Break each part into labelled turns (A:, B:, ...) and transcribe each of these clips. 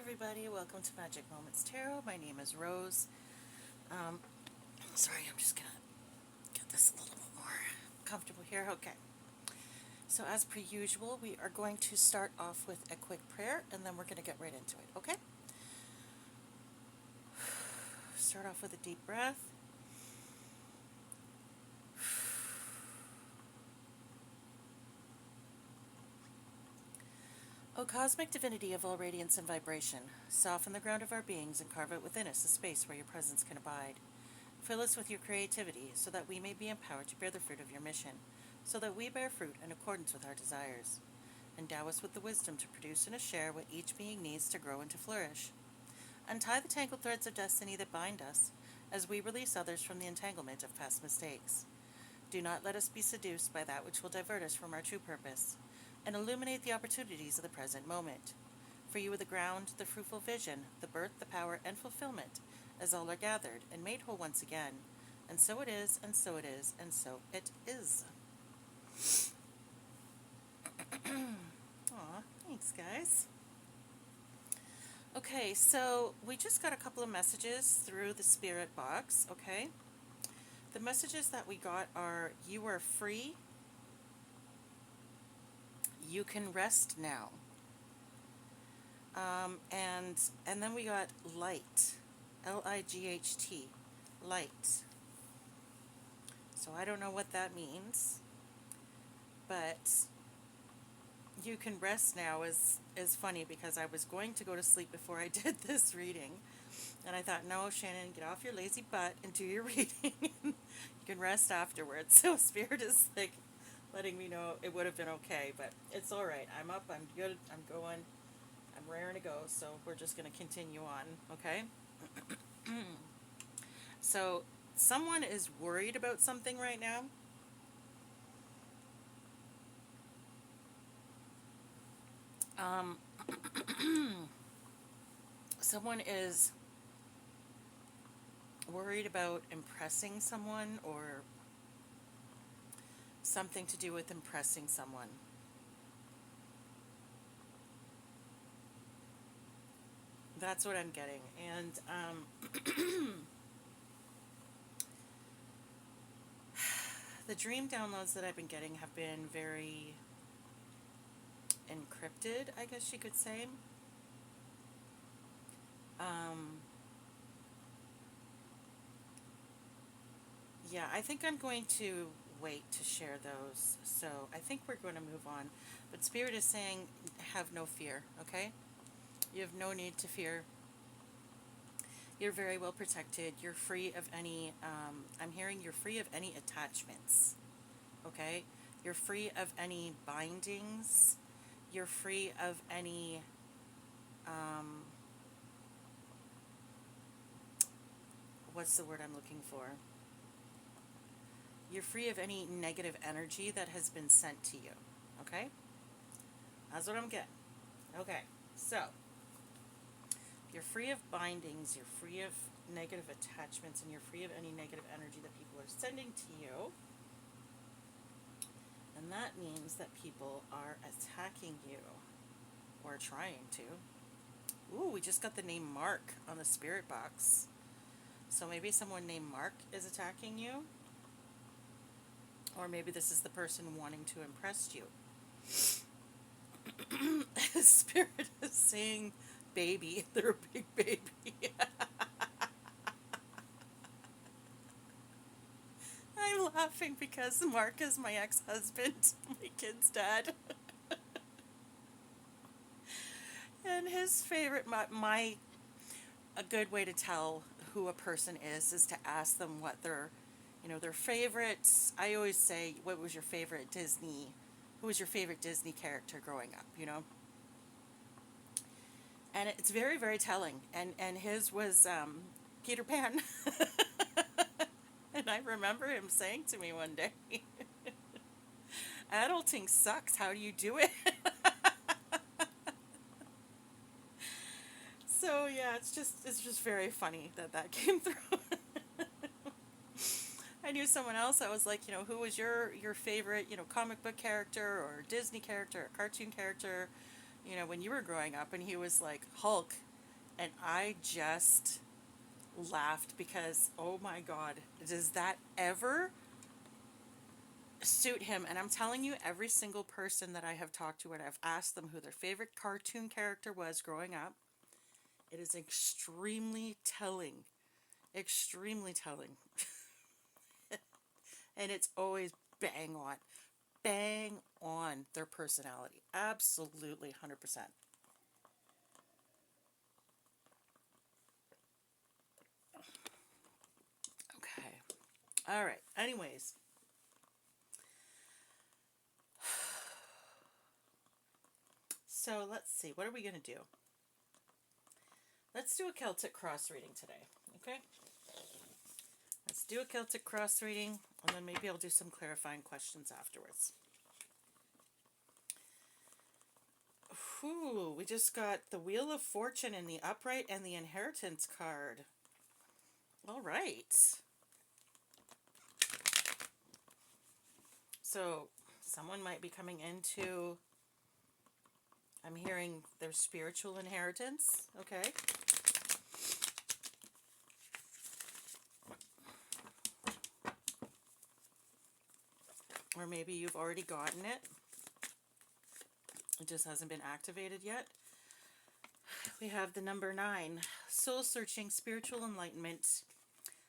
A: everybody, welcome to Magic Moments Tarot. My name is Rose. Um, Sorry, I'm just gonna get this a little bit more comfortable here. Okay, so as per usual, we are going to start off with a quick prayer and then we're gonna get right into it, okay? Start off with a deep breath. O cosmic divinity of all radiance and vibration, soften the ground of our beings and carve out within us a space where your presence can abide. Fill us with your creativity so that we may be empowered to bear the fruit of your mission, so that we bear fruit in accordance with our desires. Endow us with the wisdom to produce and to share what each being needs to grow and to flourish. Untie the tangled threads of destiny that bind us, as we release others from the entanglement of past mistakes. Do not let us be seduced by that which will divert us from our true purpose, and illuminate the opportunities of the present moment. For you are the ground, the fruitful vision, the birth, the power, and fulfillment, as all are gathered and made whole once again. And so it is, and so it is, and so it is. Aw, thanks, guys. Okay, so we just got a couple of messages through the spirit box, okay? The messages that we got are, you are free, you can rest now. And then we got light, Light, light. So I don't know what that means, but you can rest now is funny because I was going to go to sleep before I did this reading. And I thought, no, Shannon, get off your lazy butt and do your reading. You can rest afterwards. So Spirit is like letting me know it would have been okay, but it's all right. I'm up, I'm good, I'm going, I'm raring to go. So we're just going to continue on, okay? So someone is worried about something right now. Um, Someone is worried about impressing someone or something to do with impressing someone. That's what I'm getting. And the dream downloads that I've been getting have been very encrypted, I guess you could say. Yeah, I think I'm going to wait to share those. So I think we're going to move on. But Spirit is saying, have no fear, okay? You have no need to fear. You're very well protected. You're free of any, I'm hearing you're free of any attachments, okay? You're free of any bindings. You're free of any, what's the word I'm looking for? You're free of any negative energy that has been sent to you, okay? That's what I'm getting. Okay, so you're free of bindings, you're free of negative attachments, and you're free of any negative energy that people are sending to you. And that means that people are attacking you, or trying to. Ooh, we just got the name Mark on the spirit box. So maybe someone named Mark is attacking you. Or maybe this is the person wanting to impress you. Spirit is saying baby. They're a big baby. I'm laughing because Mark is my ex-husband, my kid's dad. And his favorite, a good way to tell who a person is to ask them what their favorites. I always say, what was your favorite Disney, who was your favorite Disney character growing up, And it's very, very telling. And his was Peter Pan. And I remember him saying to me one day, adulting sucks, how do you do it? So yeah, it's just very funny that came through. I knew someone else that was like, who was your favorite, comic book character or Disney character or cartoon character, when you were growing up, and he was like Hulk. And I just laughed because, oh my God, does that ever suit him? And I'm telling you, every single person that I have talked to and I've asked them who their favorite cartoon character was growing up, it is extremely telling. Extremely telling. And it's always bang on. Bang on their personality. Absolutely 100%. Okay. All right. Anyways. So let's see. What are we going to do? Let's do a Celtic cross reading today. Okay? Let's do a Celtic cross reading, and then maybe I'll do some clarifying questions afterwards. Whew, we just got the Wheel of Fortune in the upright and the Inheritance card. All right. So someone might be coming into, I'm hearing their spiritual inheritance. Okay. Or maybe you've already gotten it. It just hasn't been activated yet. We have the number 9, soul searching, spiritual enlightenment,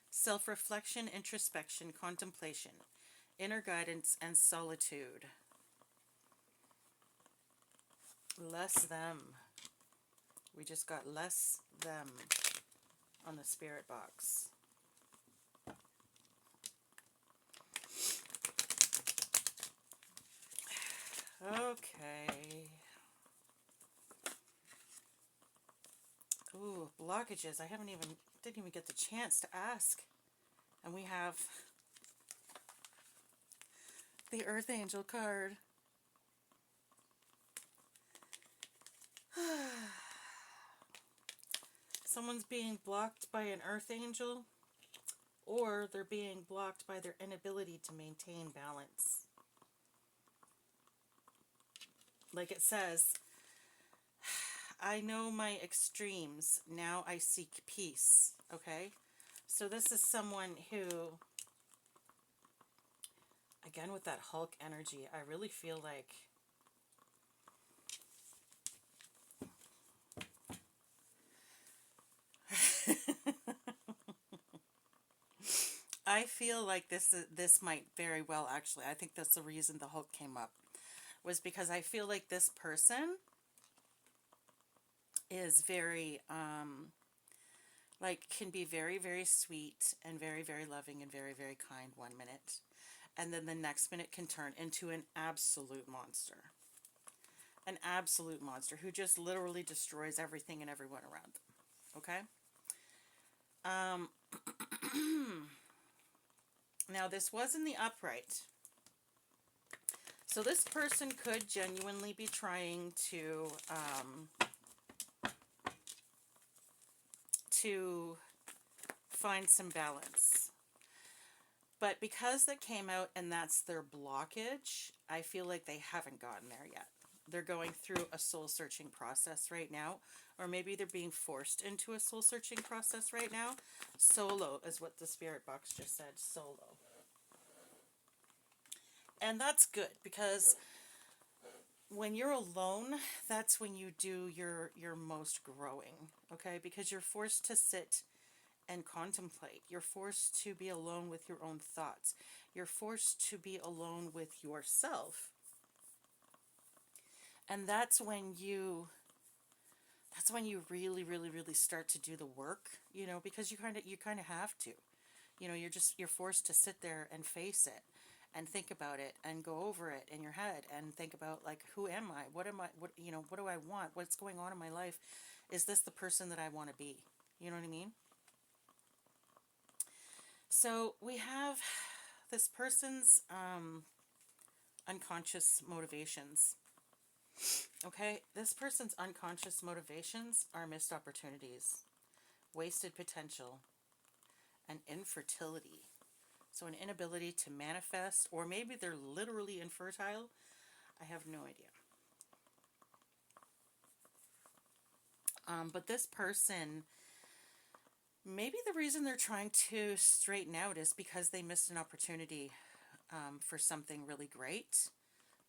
A: self-reflection, introspection, contemplation, inner guidance, and solitude. Less them. We just got less them on the spirit box. Okay. Ooh, blockages. I didn't even get the chance to ask. And we have the Earth Angel card. Someone's being blocked by an Earth Angel, or they're being blocked by their inability to maintain balance. Like it says, I know my extremes, now I seek peace. Okay? So this is someone who, again with that Hulk energy, I really feel like I feel like this might very well, actually, I think that's the reason the Hulk came up, was because I feel like this person is very, like, can be very, very sweet and very, very loving and very, very kind 1 minute. And then the next minute can turn into an absolute monster. An absolute monster who just literally destroys everything and everyone around them. Okay? Now, this was in the upright. So this person could genuinely be trying to find some balance. But because that came out and that's their blockage, I feel like they haven't gotten there yet. They're going through a soul-searching process right now, or maybe they're being forced into a soul-searching process right now. Solo is what the spirit box just said, solo. And that's good, because when you're alone, that's when you do your most growing, okay? Because you're forced to sit and contemplate. You're forced to be alone with your own thoughts. You're forced to be alone with yourself. And that's when you really, really, really start to do the work, you know, because you kind of have to. You know, you're forced to sit there and face it and think about it and go over it in your head and think about, like, who am I? What am I? What, you know, what do I want? What's going on in my life? Is this the person that I want to be? You know what I mean? So we have this person's unconscious motivations. Okay, this person's unconscious motivations are missed opportunities, wasted potential, and infertility. So an inability to manifest, or maybe they're literally infertile. I have no idea. But this person, maybe the reason they're trying to straighten out is because they missed an opportunity for something really great,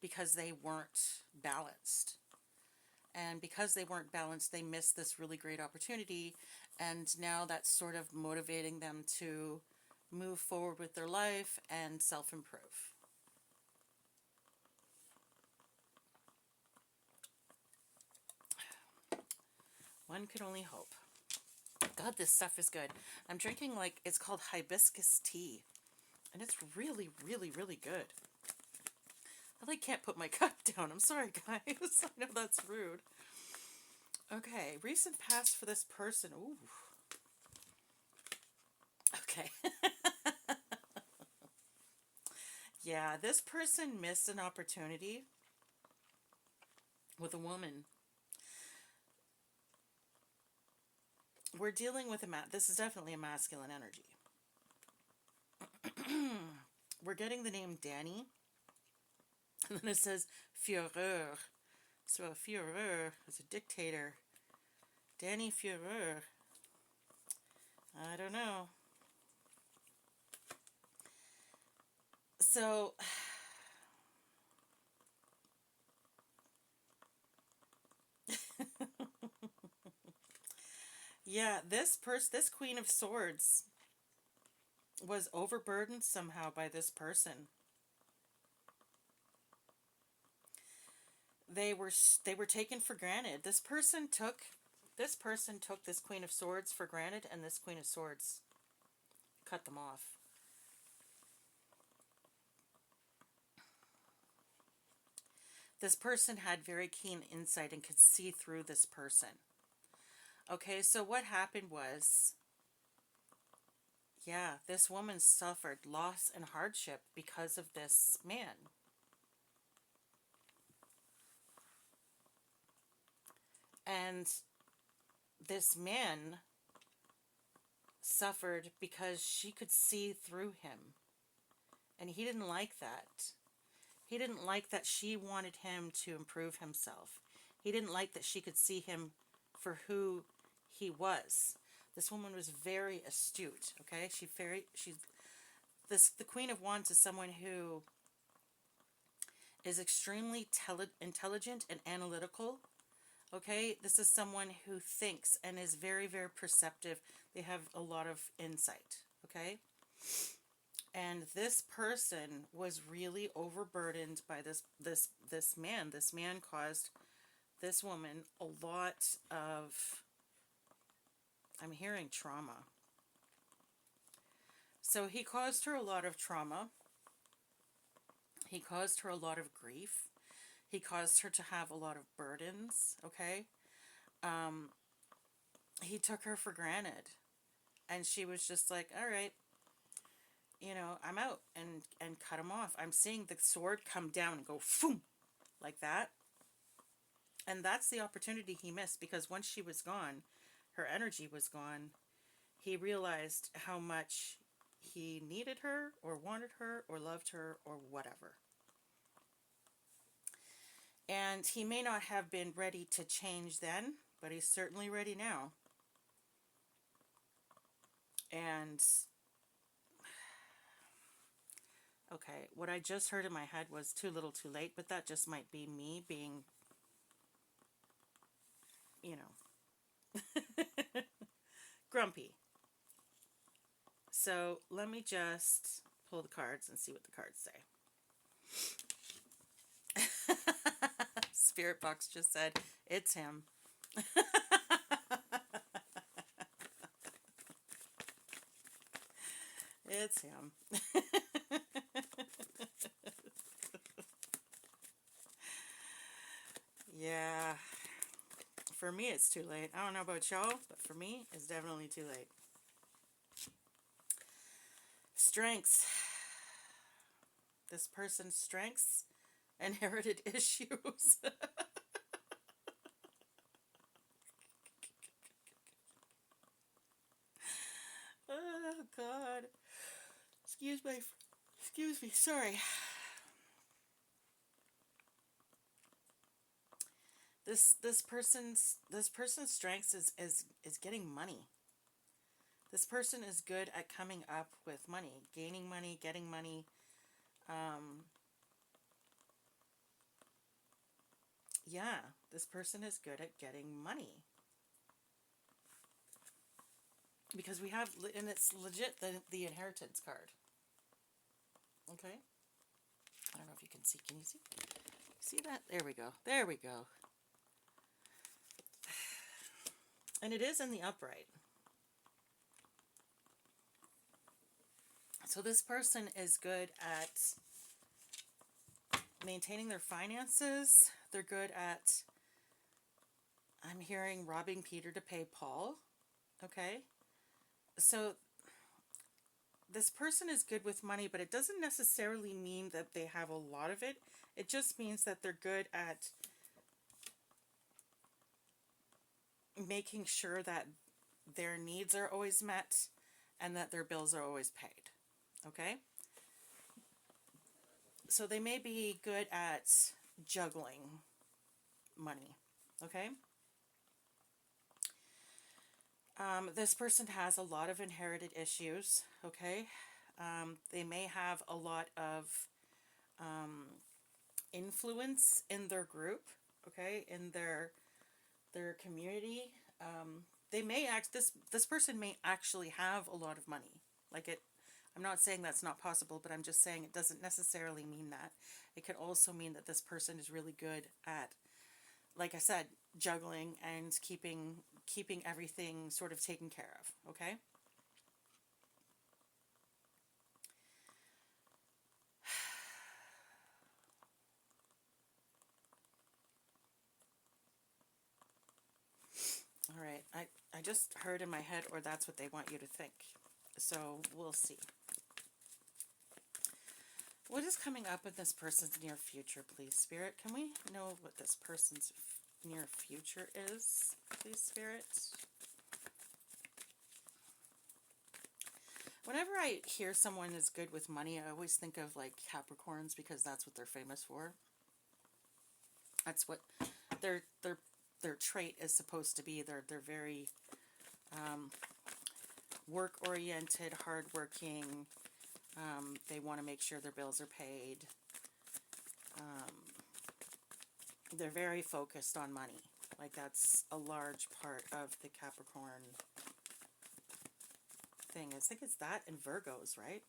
A: because they weren't balanced. And because they weren't balanced, they missed this really great opportunity. And now that's sort of motivating them to move forward with their life and self-improve. One could only hope. God, this stuff is good. I'm drinking, like, it's called hibiscus tea. And it's really, really, really good. I, like, can't put my cup down. I'm sorry, guys. I know that's rude. Okay, recent past for this person. Ooh. Okay. Yeah, this person missed an opportunity with a woman. We're dealing with this is definitely a masculine energy. We're getting the name Danny. And then it says Führer. So a Führer is a dictator. Danny Führer. I don't know. So yeah, this Queen of Swords was overburdened somehow by this person. They were taken for granted. This person took this Queen of Swords for granted, and this Queen of Swords cut them off. This person had very keen insight and could see through this person. Okay, so what happened was, yeah, this woman suffered loss and hardship because of this man. And this man suffered because she could see through him. And he didn't like that. He didn't like that she wanted him to improve himself. He didn't like that she could see him for who he was. This woman was very astute, okay? The Queen of Wands is someone who is extremely intelligent and analytical. Okay, this is someone who thinks and is very, very perceptive. They have a lot of insight, okay? And this person was really overburdened by this man. This man caused this woman a lot of, I'm hearing trauma. So he caused her a lot of trauma. He caused her a lot of grief. He caused her to have a lot of burdens, okay? He took her for granted. And she was just like, all right, you know, I'm out, and cut him off. I'm seeing the sword come down and go, boom, like that. And that's the opportunity he missed, because once she was gone, her energy was gone. He realized how much he needed her, or wanted her, or loved her, or whatever. And he may not have been ready to change then, but he's certainly ready now. And okay, what I just heard in my head was too little too late, but that just might be me being, you know, grumpy. So let me just pull the cards and see what the cards say. Spirit box just said, it's him. It's him. Yeah. For me, it's too late. I don't know about y'all, but for me, it's definitely too late. Strengths. This person's strengths, inherited issues. Oh, God. Excuse me, sorry. This person's strengths is getting money. This person is good at coming up with money, gaining money, getting money. Yeah, this person is good at getting money. Because we have, and it's legit the inheritance card. Okay? I don't know if you can see. Can you see? See that? There we go. There we go. And it is in the upright. So this person is good at maintaining their finances. They're good at, I'm hearing, robbing Peter to pay Paul. Okay? So this person is good with money, but it doesn't necessarily mean that they have a lot of it. It just means that they're good at making sure that their needs are always met and that their bills are always paid. Okay? So they may be good at juggling money. Okay? This person has a lot of inherited issues. Okay? They may have a lot of influence in their group. Okay? In their community. They may this person may actually have a lot of money. I'm not saying that's not possible, but I'm just saying it doesn't necessarily mean that. It could also mean that this person is really good at, like I said, juggling and keeping everything sort of taken care of, okay? All right, I just heard in my head, or that's what they want you to think. So we'll see. What is coming up in this person's near future, please, Spirit? Can we know what this person's near future is, please, Spirit? Whenever I hear someone is good with money, I always think of like Capricorns because that's what they're famous for. That's what their trait is supposed to be. They're very work-oriented, hardworking. They want to make sure their bills are paid. They're very focused on money. Like that's a large part of the Capricorn thing. I think it's that and Virgos, right?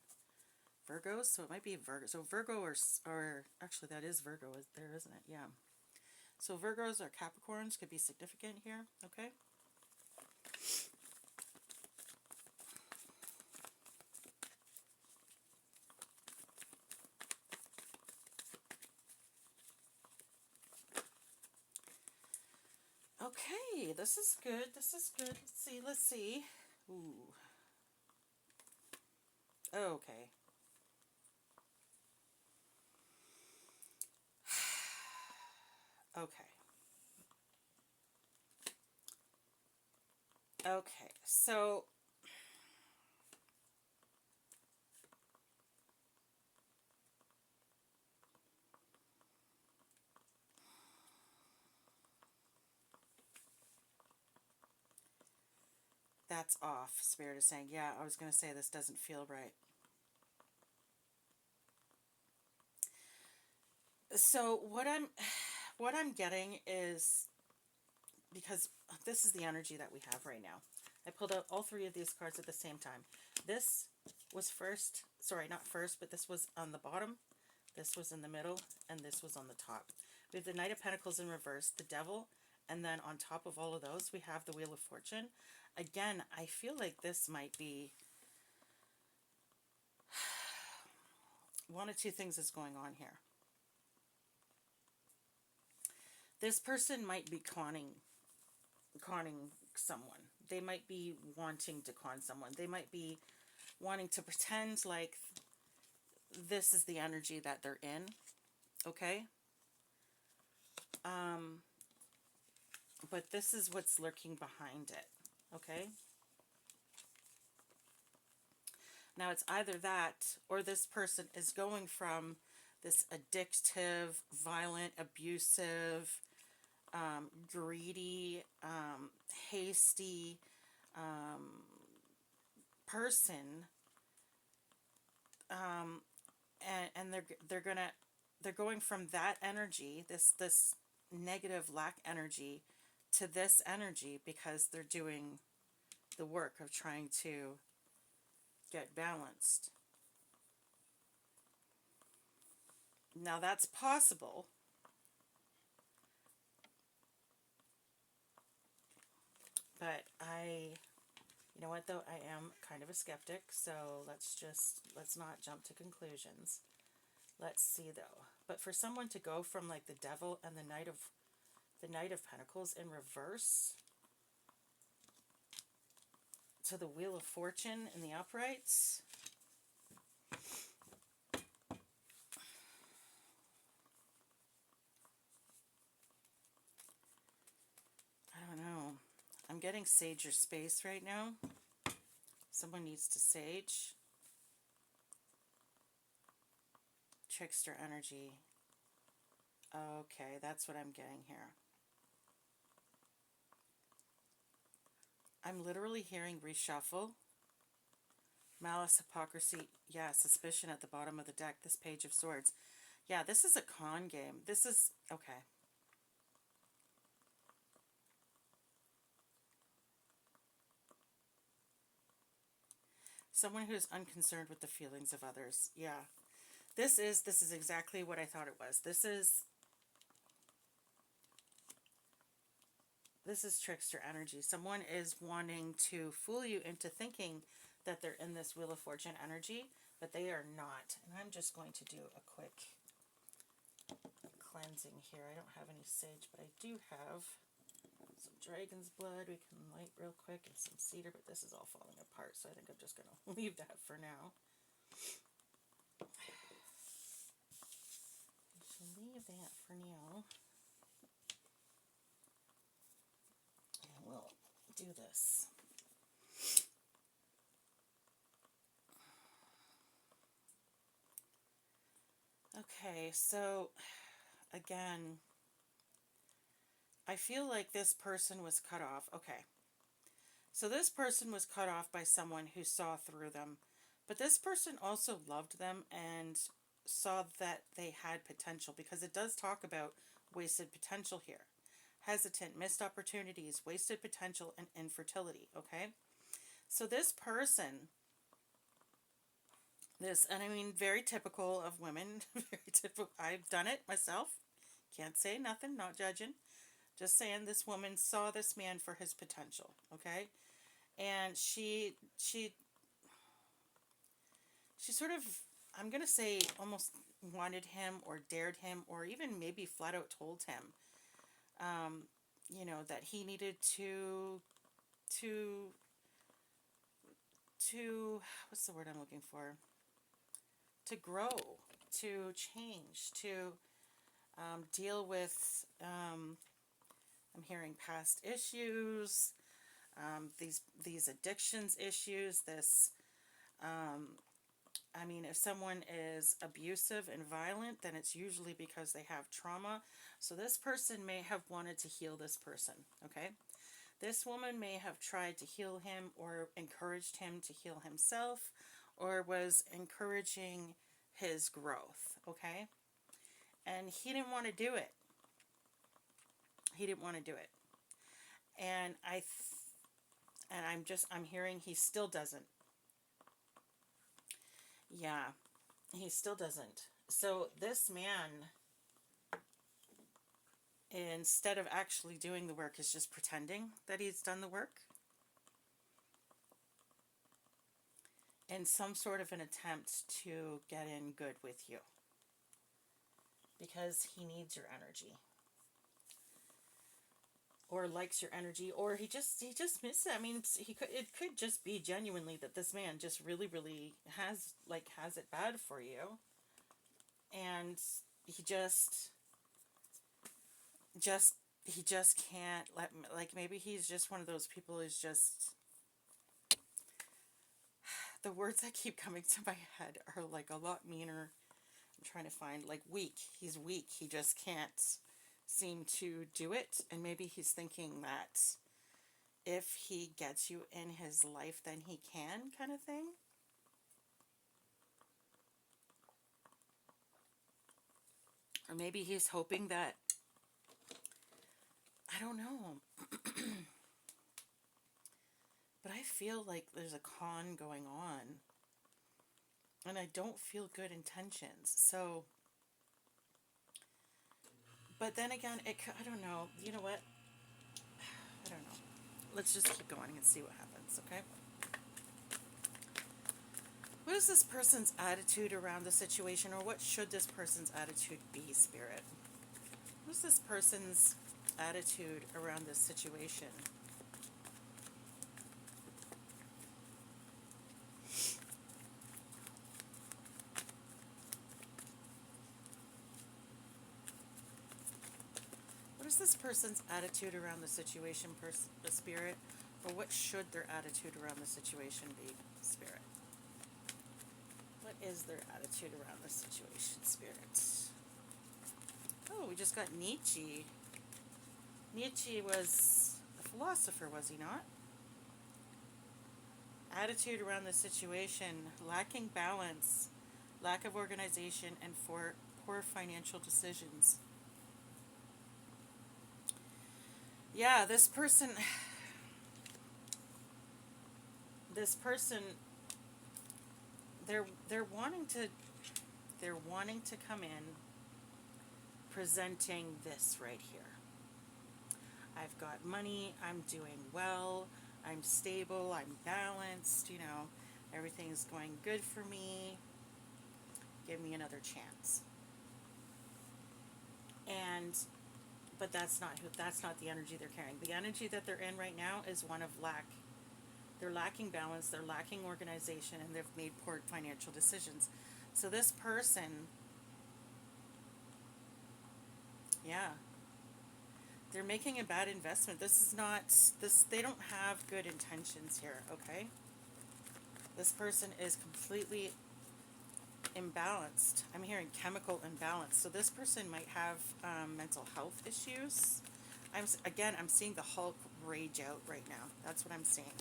A: Virgos, so it might be Virgo. So Virgo or actually that is Virgo there, isn't it? Yeah. So Virgos or Capricorns could be significant here, okay? Okay, this is good. This is good. Let's see. Ooh. Okay. Okay. Okay, so that's off. Spirit is saying, yeah, I was going to say this doesn't feel right. So what I'm getting is, because this is the energy that we have right now. I pulled out all three of these cards at the same time. This was first, sorry, not first, but this was on the bottom, this was in the middle, and this was on the top. We have the Knight of Pentacles in reverse, the Devil, and then on top of all of those, we have the Wheel of Fortune. Again, I feel like this might be one of two things is going on here. This person might be conning someone. They might be wanting to con someone. They might be wanting to pretend like this is the energy that they're in. Okay? But this is what's lurking behind it. Okay? Now it's either that or this person is going from this addictive, violent, abusive, greedy, hasty person, and they're going from that energy, this negative lack energy, to this energy because they're doing the work of trying to get balanced. Now that's possible, but you know what though, I am kind of a skeptic, so let's not jump to conclusions. Let's see though. But for someone to go from like the Devil and the Knight of Pentacles in reverse to the Wheel of Fortune in the uprights, I don't know. I'm getting sage or space right now. Someone needs to sage. Trickster energy. Okay, that's what I'm getting here. I'm literally hearing reshuffle. Malice, hypocrisy, yeah, suspicion at the bottom of the deck. This Page of Swords. Yeah, this is a con game. This is, okay. Someone who is unconcerned with the feelings of others. Yeah. This is exactly what I thought it was. This is trickster energy. Someone is wanting to fool you into thinking that they're in this Wheel of Fortune energy, but they are not. And I'm just going to do a quick cleansing here. I don't have any sage, but I do have some dragon's blood we can light real quick, and some cedar, but this is all falling apart, so I think I'm just going to leave that for now. I shall leave that for now. And we'll do this. Okay, so again, I feel like this person was cut off. Okay, so this person was cut off by someone who saw through them, but this person also loved them and saw that they had potential, because it does talk about wasted potential here. Hesitant, missed opportunities, wasted potential, and infertility, okay? So this person, and I mean, very typical of women, very typical. I've done it myself. Can't say nothing, not judging. Just saying, this woman saw this man for his potential, okay? And she sort of, I'm going to say, almost wanted him or dared him, or even maybe flat out told him, you know, that he needed to, what's the word I'm looking for? To grow, to change, to deal with, I'm hearing past issues, these addictions issues, this, I mean, if someone is abusive and violent, then it's usually because they have trauma. So this person may have wanted to heal this person, okay? This woman may have tried to heal him or encouraged him to heal himself, or was encouraging his growth, okay? And he didn't want to do it. He didn't want to do it. And I'm hearing he still doesn't. Yeah, he still doesn't. So this man, instead of actually doing the work, is just pretending that he's done the work in some sort of an attempt to get in good with you, because he needs your energy, or likes your energy, or he just misses it. I mean, it could just be genuinely that this man just really has it bad for you, and he just can't let, like, maybe he's just one of those people who's just, the words that keep coming to my head are like a lot meaner. I'm trying to find, like, weak. He's weak. He just can't seem to do it, and maybe he's thinking that if he gets you in his life, then he can, kind of thing. Or maybe he's hoping that, I don't know, but I feel like there's a con going on, and I don't feel good intentions. So, but then again, I don't know. You know what? I don't know. Let's just keep going and see what happens, okay? What is this person's attitude around the situation, or what should this person's attitude be, Spirit? What is this person's attitude around this situation? What is this person's attitude around the situation, the Spirit? Or what should their attitude around the situation be, Spirit? What is their attitude around the situation, Spirit? Oh, we just got Nietzsche. Nietzsche was a philosopher, was he not? Attitude around the situation: lacking balance, lack of organization, and poor financial decisions. Yeah, this person, they're wanting to come in presenting this right here. I've got money, I'm doing well, I'm stable, I'm balanced, everything's going good for me. Give me another chance. But that's not the energy they're carrying. The energy that they're in right now is one of lack. They're lacking balance, they're lacking organization, and they've made poor financial decisions. So this person, yeah, they're making a bad investment. They don't have good intentions here, okay? This person is completely imbalanced. I'm hearing chemical imbalance. So this person might have mental health issues. I'm seeing the Hulk rage out right now. That's what I'm seeing.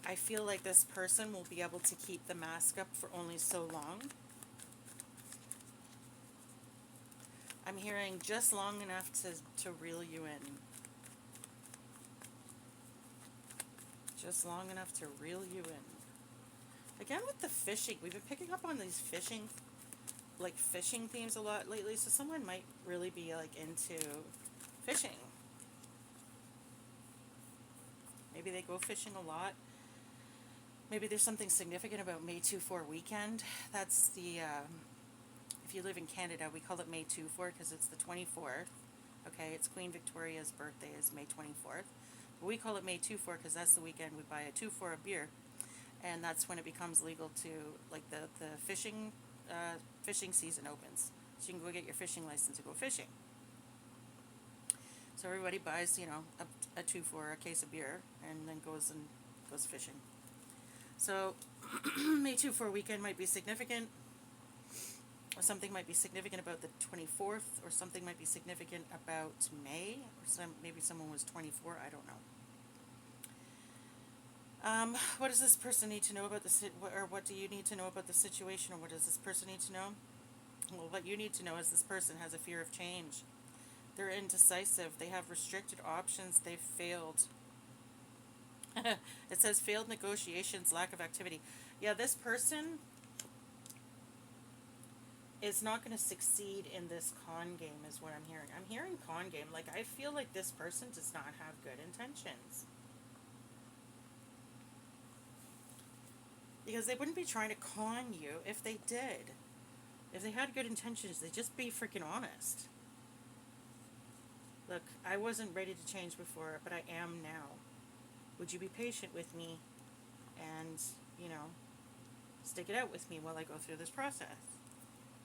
A: I feel like this person will be able to keep the mask up for only so long. I'm hearing just long enough to reel you in. Just long enough to reel you in. Again, with the fishing, we've been picking up on these fishing themes a lot lately, so someone might really be into fishing. Maybe they go fishing a lot. Maybe there's something significant about May 2-4 weekend. That's if you live in Canada, we call it May 2-4 because it's the 24th. Okay, it's Queen Victoria's birthday is May 24th. But we call it May 2-4 because that's the weekend we buy a 2-4 of beer. And that's when it becomes legal to, the fishing season opens. So you can go get your fishing license to go fishing. So everybody buys, a 2-4, a case of beer, and then goes fishing. So May 2-4 weekend might be significant. Or something might be significant about the 24th, or something might be significant about May, or maybe someone was 24, I don't know. What does this person need to know about or what do you need to know about the situation, or what does this person need to know? Well, what you need to know is this person has a fear of change. They're indecisive. They have restricted options. They've failed. It says failed negotiations, lack of activity. Yeah, this person is not going to succeed in this con game is what I'm hearing. I'm hearing con game. I feel like this person does not have good intentions. Because they wouldn't be trying to con you if they did. If they had good intentions, they'd just be freaking honest. Look, I wasn't ready to change before, but I am now. Would you be patient with me and, stick it out with me while I go through this process?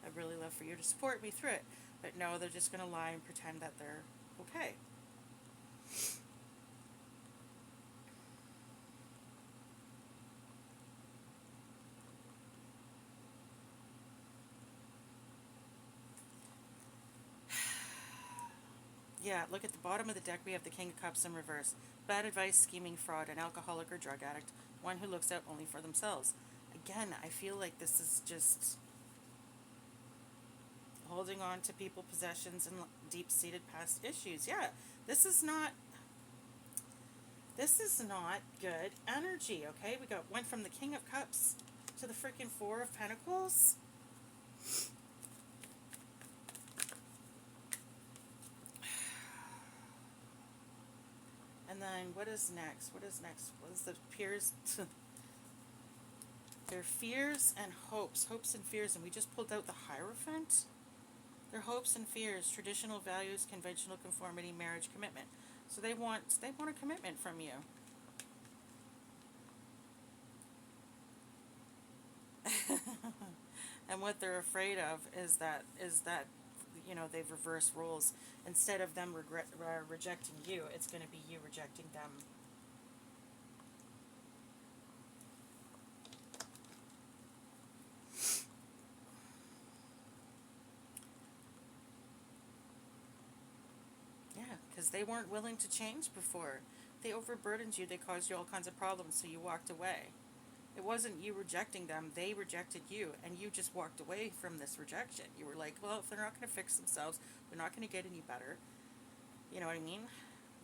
A: I'd really love for you to support me through it. But no, they're just going to lie and pretend that they're okay. Yeah, look at the bottom of the deck. We have the King of Cups in reverse. Bad advice, scheming, fraud, an alcoholic or drug addict, one who looks out only for themselves. Again, I feel like this is just holding on to people, possessions, and deep-seated past issues. Yeah, this is not this is not good energy. Okay, went from the King of Cups to the freaking Four of Pentacles. And then what is next? What is next? What is the peers? Their fears and hopes. Hopes and fears. And we just pulled out the Hierophant. Their hopes and fears, traditional values, conventional conformity, marriage, commitment. So they want a commitment from you. And what they're afraid of is that they've reversed roles. Instead of them rejecting you, it's going to be you rejecting them. Yeah, because they weren't willing to change before. They overburdened you. They caused you all kinds of problems, so you walked away. It wasn't you rejecting them, they rejected you, and you just walked away from this rejection. You were like, well, if they're not going to fix themselves, they're not going to get any better. You know what I mean?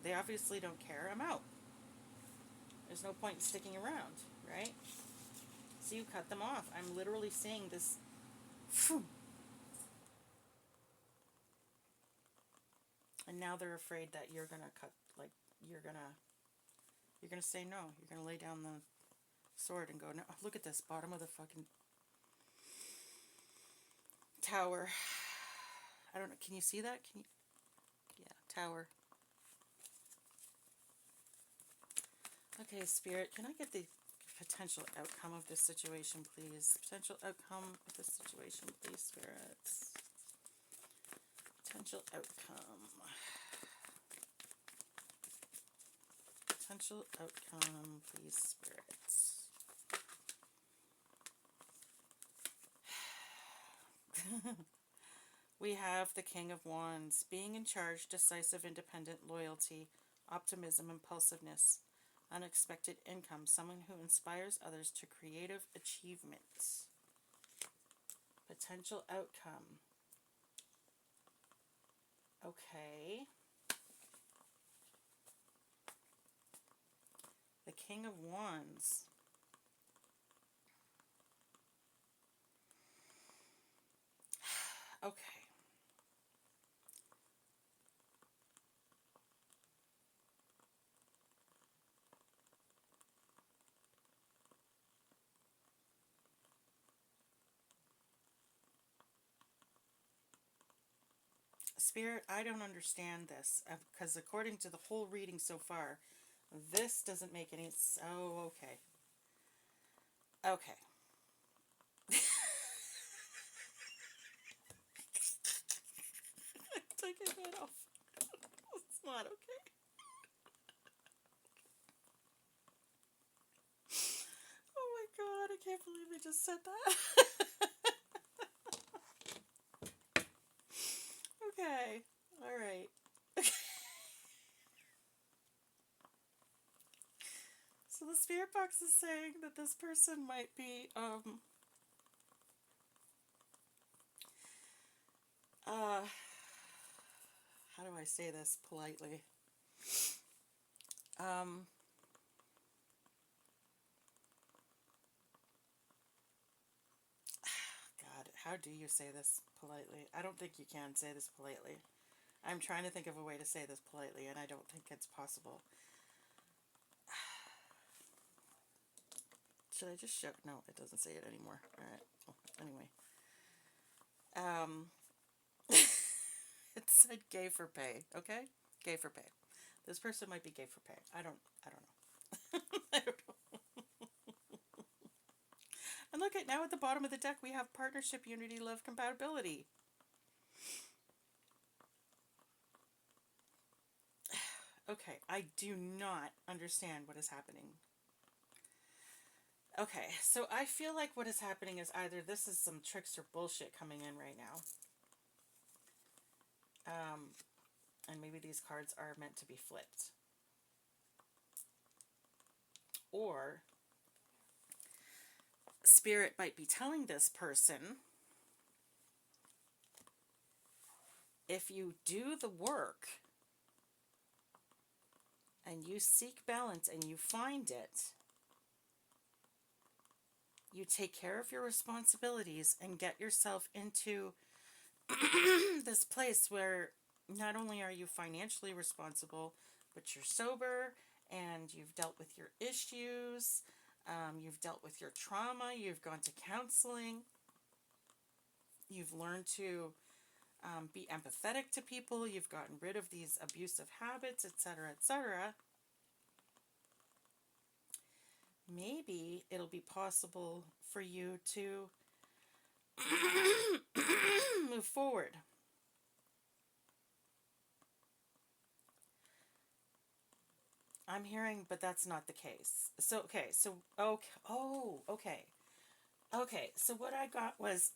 A: They obviously don't care. I'm out. There's no point in sticking around, right? So you cut them off. I'm literally seeing this. And now they're afraid that you're going to cut, like, you're going to. You're going to say no. You're going to lay down the sword and go, no, look at this, bottom of the fucking tower. I don't know, can you see that? Can you? Yeah, tower. Okay, Spirit, can I get the potential outcome of this situation, please? Potential outcome of this situation, please, Spirits. Potential outcome. Potential outcome, please, Spirits. We have the King of Wands. Being in charge, decisive, independent, loyalty, optimism, impulsiveness, unexpected income, someone who inspires others to creative achievements. Potential outcome. Okay. The King of Wands. Okay. Spirit, I don't understand this because according to the whole reading so far, this doesn't make any. Oh, okay. Okay. Take your head off. It's not okay. Oh my god, I can't believe I just said that. Okay. Alright. So the spirit box is saying that this person might be, how do I say this politely? Um, God, how do you say this politely? I don't think you can say this politely. I'm trying to think of a way to say this politely, and I don't think it's possible. Should I just show? No, it doesn't say it anymore. Alright. Oh, anyway. It said gay for pay, okay? Gay for pay. This person might be gay for pay. I don't know. I don't know. And look at now at the bottom of the deck we have partnership, unity, love, compatibility. Okay, I do not understand what is happening. Okay, so I feel like what is happening is either this is some trickster bullshit coming in right now. And maybe these cards are meant to be flipped. Or Spirit might be telling this person, if you do the work and you seek balance and you find it, you take care of your responsibilities and get yourself into this place where not only are you financially responsible, but you're sober and you've dealt with your issues, you've dealt with your trauma, you've gone to counseling, you've learned to be empathetic to people, you've gotten rid of these abusive habits, etc., etc. Maybe it'll be possible for you to move forward. I'm hearing, but that's not the case. So, okay, okay, so what I got was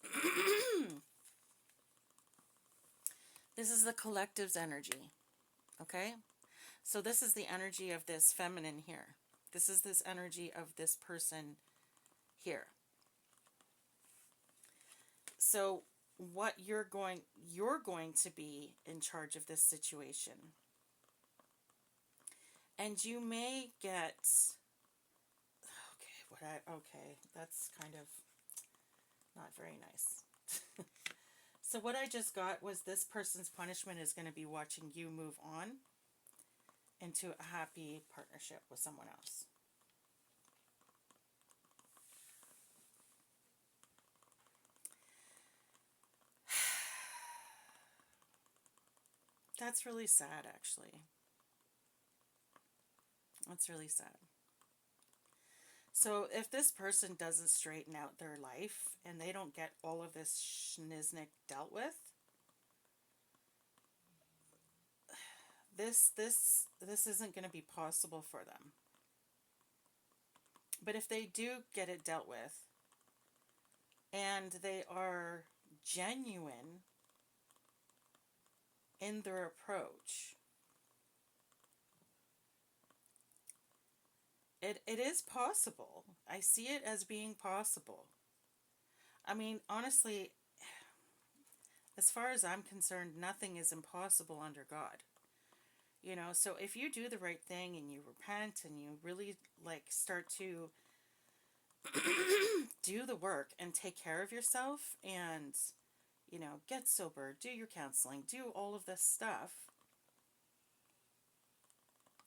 A: this is the collective's energy, okay? So this is the energy of this feminine here. This is this energy of this person here. So what you're going to be in charge of this situation. And you may get okay, that's kind of not very nice. So what I just got was this person's punishment is going to be watching you move on into a happy partnership with someone else. That's really sad, actually. That's really sad. So if this person doesn't straighten out their life and they don't get all of this schniznick dealt with, this isn't going to be possible for them. But if they do get it dealt with and they are genuine in their approach, it is possible. I see it as being possible. I mean, honestly, as far as I'm concerned, nothing is impossible under God. You know, so if you do the right thing and you repent and you really start to do the work and take care of yourself and, get sober, do your counseling, do all of this stuff,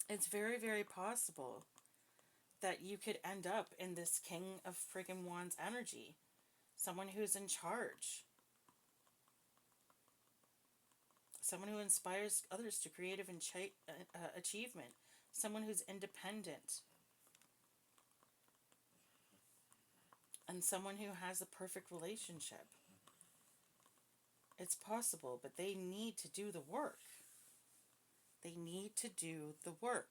A: it's very, very possible that you could end up in this King of friggin' Wands energy. Someone who's in charge. Someone who inspires others to creative achievement. Someone who's independent. And someone who has a perfect relationship. It's possible, but they need to do the work. They need to do the work.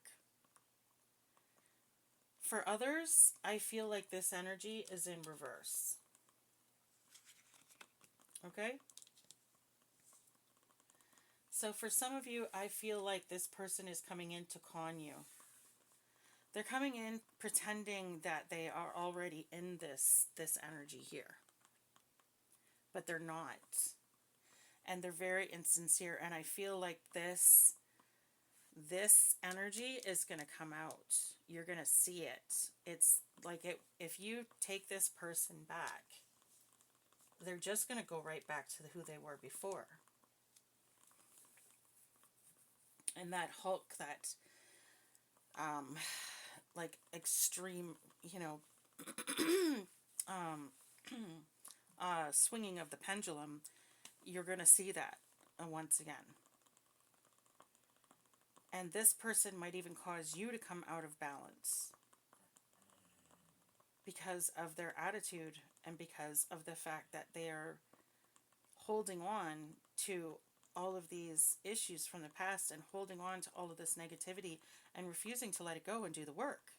A: For others, I feel like this energy is in reverse. Okay? So for some of you, I feel like this person is coming in to con you. They're coming in pretending that they are already in this energy here. But they're not. And they're very insincere. And I feel like this energy is going to come out. You're going to see it. It's like if you take this person back, they're just going to go right back to who they were before. And that Hulk, that extreme, swinging of the pendulum, you're going to see that once again. And this person might even cause you to come out of balance because of their attitude and because of the fact that they are holding on to all of these issues from the past and holding on to all of this negativity and refusing to let it go and do the work.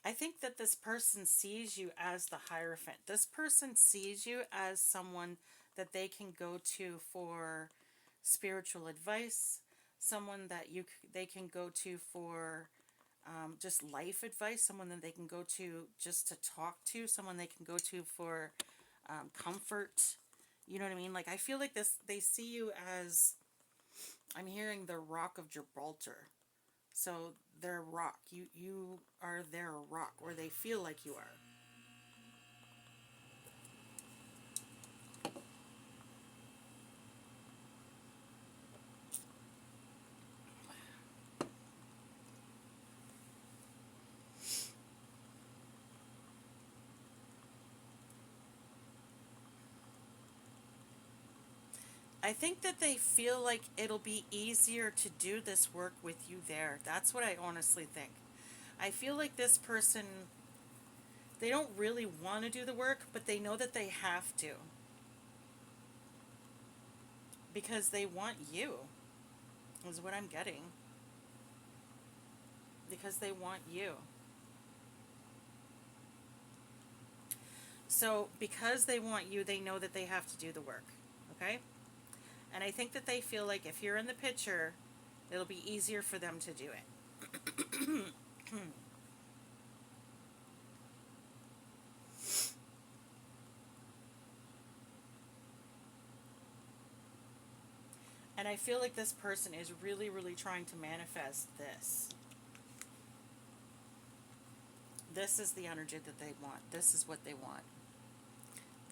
A: I think that this person sees you as the Hierophant. This person sees you as someone that they can go to for spiritual advice, someone that they can go to for just life advice, someone that they can go to just to talk to, someone they can go to for comfort. You know what I mean? Like, I feel like they see you as, I'm hearing the Rock of Gibraltar. So they're rock. You are their rock, or they feel like you are. I think that they feel like it'll be easier to do this work with you there. That's what I honestly think. I feel like this person, they don't really want to do the work, but they know that they have to because they want you, is what I'm getting. Because they want you. So, because they want you, they know that they have to do the work. Okay? And I think that they feel like if you're in the picture, it'll be easier for them to do it. And I feel like this person is really, really trying to manifest this. This is the energy that they want. This is what they want.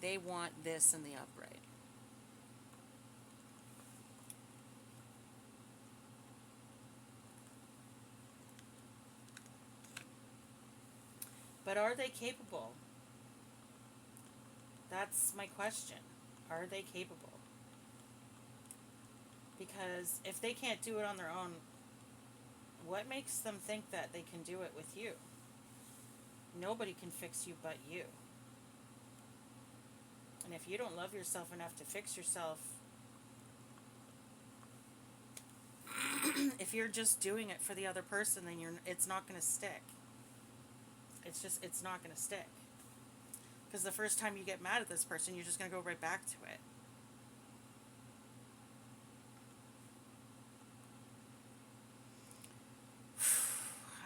A: They want this in the upright. But are they capable? That's my question. Are they capable? Because if they can't do it on their own, what makes them think that they can do it with you? Nobody can fix you but you. And if you don't love yourself enough to fix yourself, if you're just doing it for the other person, then it's not going to stick. It's not going to stick. Because the first time you get mad at this person, you're just going to go right back to it.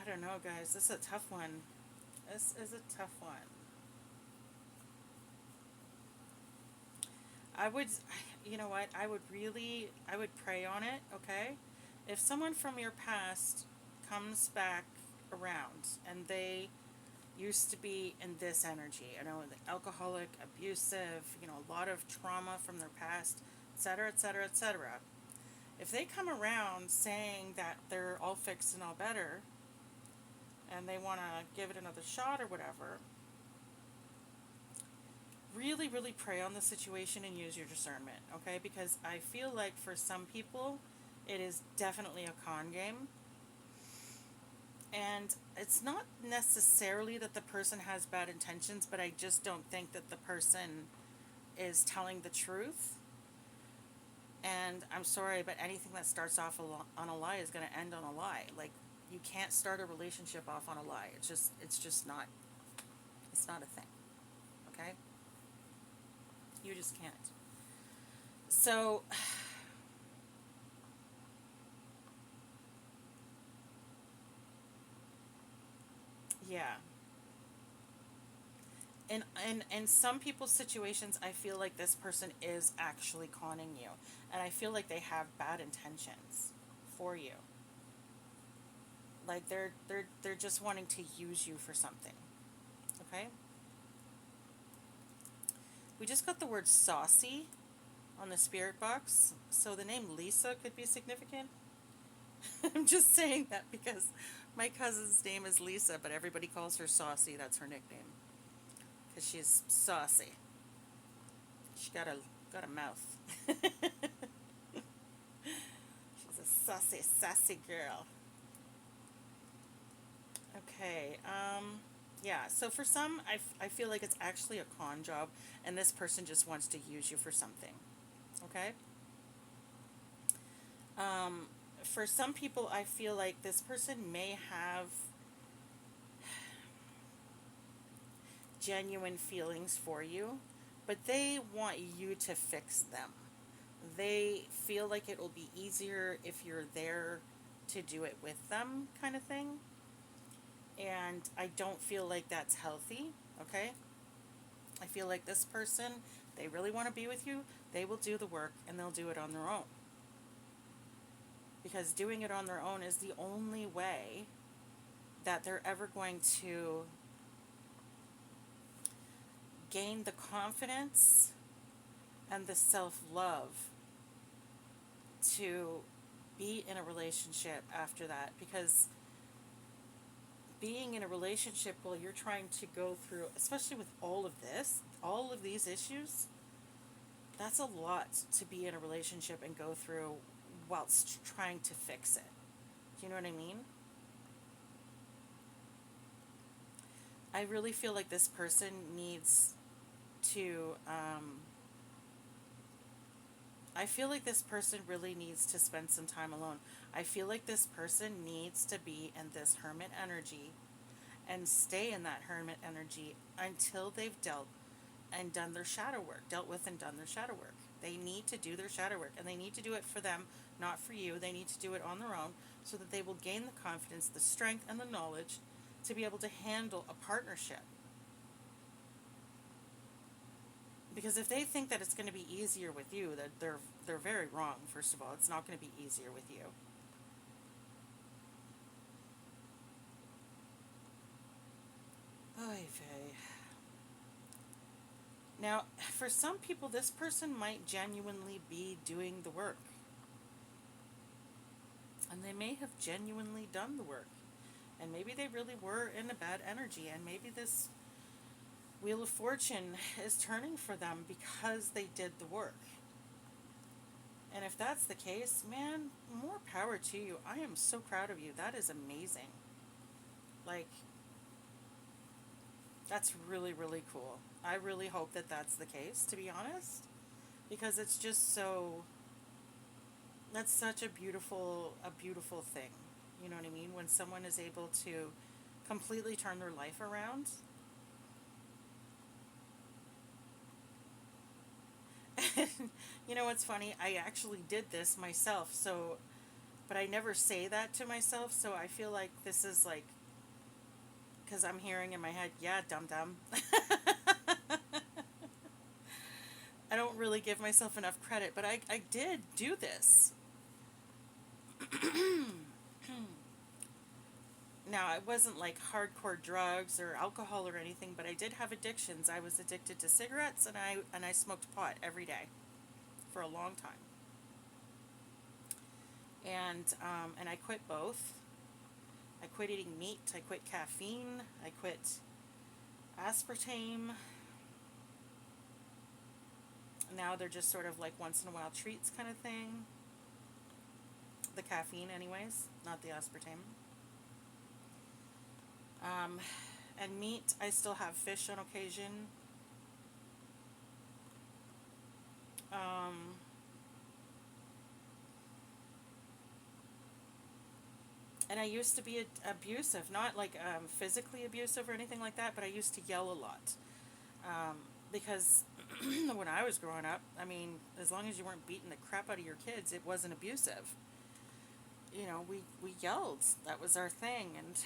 A: I don't know, guys. This is a tough one. This is a tough one. I would, you know what? I would pray on it, okay? If someone from your past comes back around and they used to be in this energy, alcoholic, abusive, a lot of trauma from their past, etc., etc., etc. If they come around saying that they're all fixed and all better and they want to give it another shot or whatever, really, really pray on the situation and use your discernment, okay? Because I feel like for some people, it is definitely a con game. And it's not necessarily that the person has bad intentions, but I just don't think that the person is telling the truth. And I'm sorry, but anything that starts off on a lie is going to end on a lie. Like, you can't start a relationship off on a lie. It's just not, it's not a thing, okay? You just can't. So, yeah. In some people's situations, I feel like this person is actually conning you, and I feel like they have bad intentions for you. Like they're just wanting to use you for something. Okay? We just got the word saucy on the spirit box, so the name Lisa could be significant. I'm just saying that because my cousin's name is Lisa, but everybody calls her Saucy. That's her nickname because she's saucy. She got a mouth. She's a saucy, sassy girl. Okay. Yeah. So for some, I feel like it's actually a con job, and this person just wants to use you for something. Okay. Um, for some people, I feel like this person may have genuine feelings for you, but they want you to fix them. They feel like it will be easier if you're there to do it with them, kind of thing. And I don't feel like that's healthy, okay? I feel like this person, they really want to be with you, they will do the work and they'll do it on their own. Because doing it on their own is the only way that they're ever going to gain the confidence and the self love to be in a relationship after that. Because being in a relationship while you're trying to go through, especially with all of this, all of these issues, that's a lot to be in a relationship and go through whilst trying to fix it. Do you know what I mean? I really feel like this person needs to, I feel like this person really needs to spend some time alone. I feel like this person needs to be in this hermit energy and stay in that hermit energy until they've dealt and done their shadow work, dealt with and done their shadow work. They need to do their shadow work, and they need to do it for them, not for you. They need to do it on their own so that they will gain the confidence, the strength, and the knowledge to be able to handle a partnership. Because if they think that it's going to be easier with you, that they're very wrong. First of all, it's not going to be easier with you. Oy vey. Now, for some people, this person might genuinely be doing the work. And they may have genuinely done the work. And maybe they really were in a bad energy. And maybe this Wheel of Fortune is turning for them because they did the work. And if that's the case, man, more power to you. I am so proud of you. That is amazing. Like, that's really, really cool. I really hope that that's the case, to be honest. Because it's just so, that's such a beautiful thing. You know what I mean? When someone is able to completely turn their life around. You know what's funny? I actually did this myself, so, but I never say that to myself, so I feel like this is like, because I'm hearing in my head, yeah, dum dum. I don't really give myself enough credit, but I did do this. Now, it wasn't like hardcore drugs or alcohol or anything, but I did have addictions. I was addicted to cigarettes, and I smoked pot every day for a long time. And I quit both. I quit eating meat. I quit caffeine. I quit aspartame. Now they're just sort of like once in a while treats kind of thing. The caffeine, anyways, not the aspartame. Um, and meat, I still have fish on occasion. Um, and I used to be abusive, not like physically abusive or anything like that, but I used to yell a lot. Because when I was growing up, I mean, as long as you weren't beating the crap out of your kids, it wasn't abusive. You know, we yelled. That was our thing. And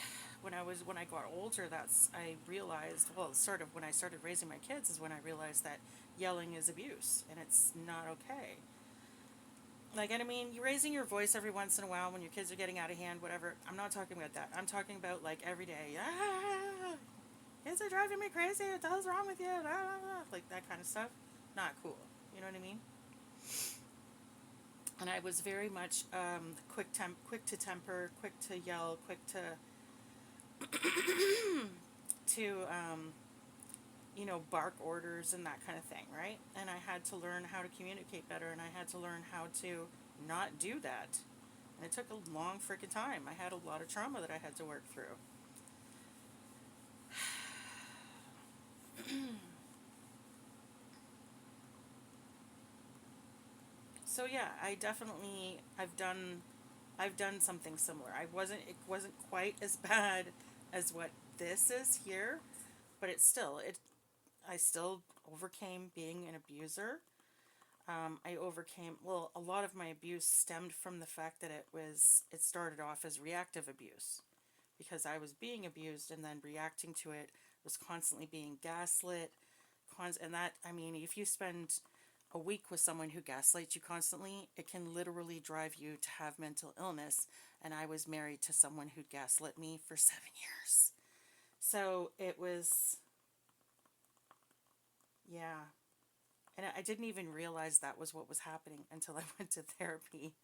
A: when I got older, I realized, well, sort of when I started raising my kids is when I realized that yelling is abuse and it's not okay. Like, and I mean, you're raising your voice every once in a while when your kids are getting out of hand, whatever. I'm not talking about that. I'm talking about like every day. Ah, kids are driving me crazy. What the hell's wrong with you? Ah, like that kind of stuff. Not cool. You know what I mean? And I was very much quick to temper, quick to yell, quick to bark orders and that kind of thing, right? And I had to learn how to communicate better, and I had to learn how to not do that. And it took a long freaking time. I had a lot of trauma that I had to work through. So yeah, I've done something similar. It wasn't quite as bad as what this is here, but I still overcame being an abuser. I overcame, well, a lot of my abuse stemmed from the fact that it started off as reactive abuse because I was being abused and then reacting to it, was constantly being gaslit. And that, I mean, if you spend a week with someone who gaslights you constantly, it can literally drive you to have mental illness. And I was married to someone who gaslit me for 7 years. So it was, yeah. And I didn't even realize that was what was happening until I went to therapy.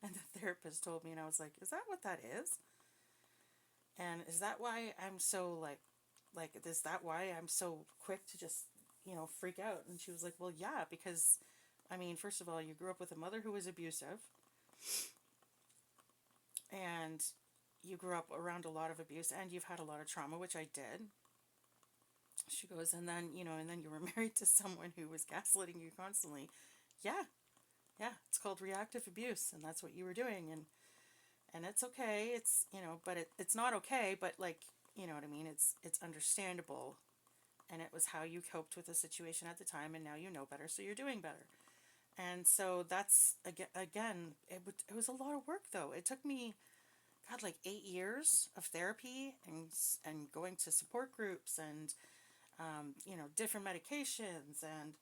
A: And the therapist told me, and I was like, is that what that is? And is that why I'm so is that why I'm so quick to just, freak out? And she was like, well, yeah, because, I mean, first of all, you grew up with a mother who was abusive. And you grew up around a lot of abuse and you've had a lot of trauma, which I did. She goes, and then, and then you were married to someone who was gaslighting you constantly. Yeah, yeah, it's called reactive abuse, and that's what you were doing, and it's okay. It's, but it's not okay, but like, you know what I mean? It's understandable, and it was how you coped with the situation at the time, and now you know better, so you're doing better. And so that's, again, it was a lot of work, though. It took me, God, like 8 years of therapy and going to support groups and different medications and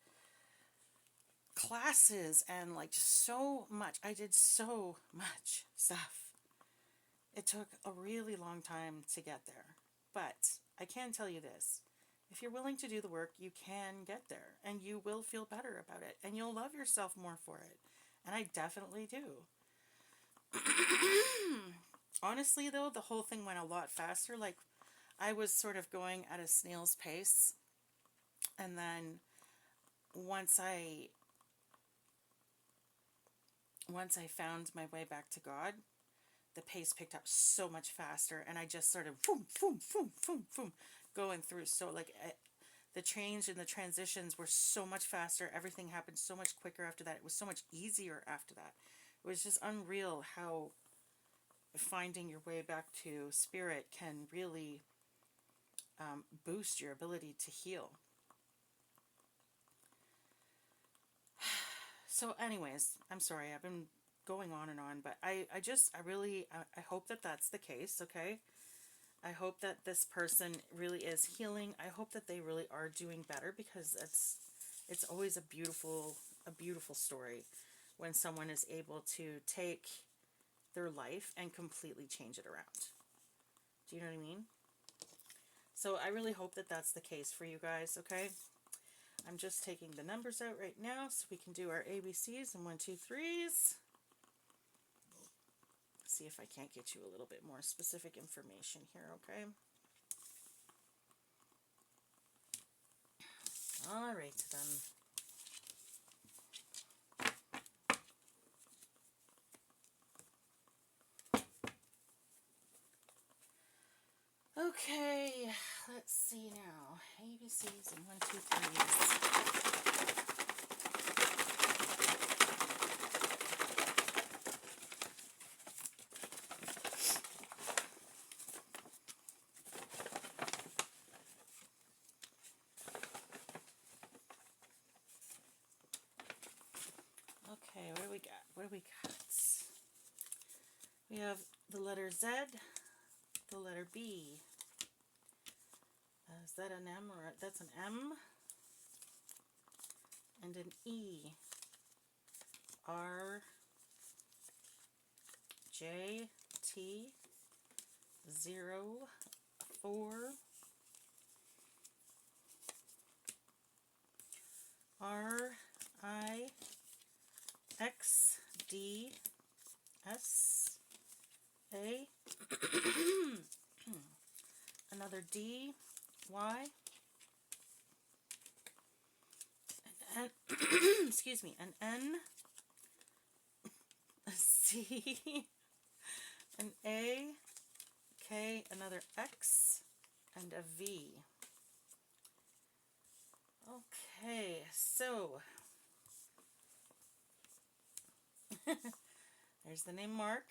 A: classes and like just so much. I did so much stuff. It took a really long time to get there. But I can tell you this. If you're willing to do the work, you can get there and you will feel better about it and you'll love yourself more for it. And I definitely do. Honestly, though, the whole thing went a lot faster. Like, I was sort of going at a snail's pace. And then once I found my way back to God, the pace picked up so much faster, and I just sort of boom, boom, boom, boom, boom, going through. So like the change and the transitions were so much faster. Everything happened so much quicker after that. It was so much easier after that. It was just unreal how finding your way back to spirit can really boost your ability to heal. So anyways, I'm sorry, I've been going on and on, but I hope that that's the case, okay? I hope that this person really is healing. I hope that they really are doing better, because it's always a beautiful story when someone is able to take their life and completely change it around. Do you know what I mean? So I really hope that that's the case for you guys, okay? I'm just taking the numbers out right now so we can do our ABCs and 1, 2, 3s. See if I can't get you a little bit more specific information here, okay? All right, then. Okay, let's see now. ABCs and 1, 2, 3s. Okay, what do we got? What do we got? We have the letter Z, the letter B. Is that an M or that's an M? And an E. R, J, T, 0, 4, R, I, X, D, S, A, another D, Y, an N, excuse me, an N, a C, an A, K, another X, and a V. Okay, so there's the name Mark,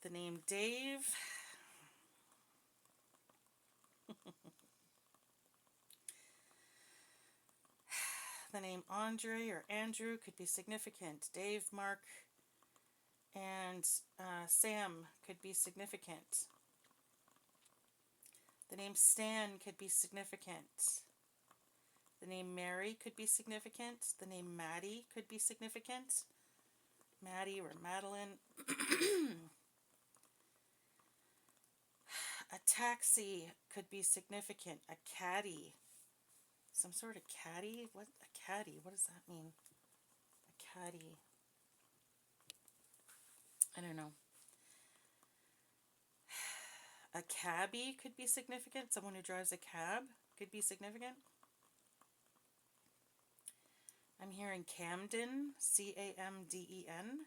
A: the name Dave, The name Andre or Andrew could be significant. Dave, Mark, and Sam could be significant. The name Stan could be significant. The name Mary could be significant. The name Maddie could be significant. Maddie or Madeline. A taxi could be significant. A caddy. Some sort of caddy? What? A caddy? What does that mean? A caddy. I don't know. A cabbie could be significant. Someone who drives a cab could be significant. I'm hearing Camden, C-A-M-D-E-N,